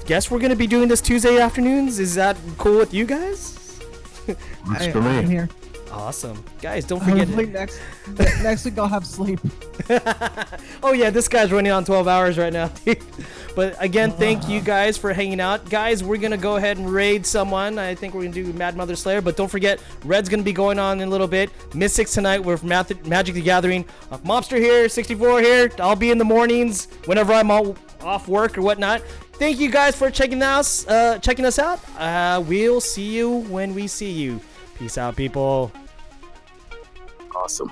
guess we're gonna be doing this Tuesday afternoons. Is that cool with you guys? Works for I'm me. here. Awesome, guys. Don't forget. Hopefully next week I'll have sleep. Oh yeah, this guy's running on 12 hours right now. But again, thank you guys for hanging out. Guys, we're gonna go ahead and raid someone. I think we're gonna do Mad Mother Slayer, but don't forget, Red's gonna be going on in a little bit. Mystics tonight with Magic the Gathering. Mobster here, 64 here. I'll be in the mornings whenever I'm off work or whatnot. Thank you guys for checking us out. We'll see you when we see you. Peace out, people. Awesome.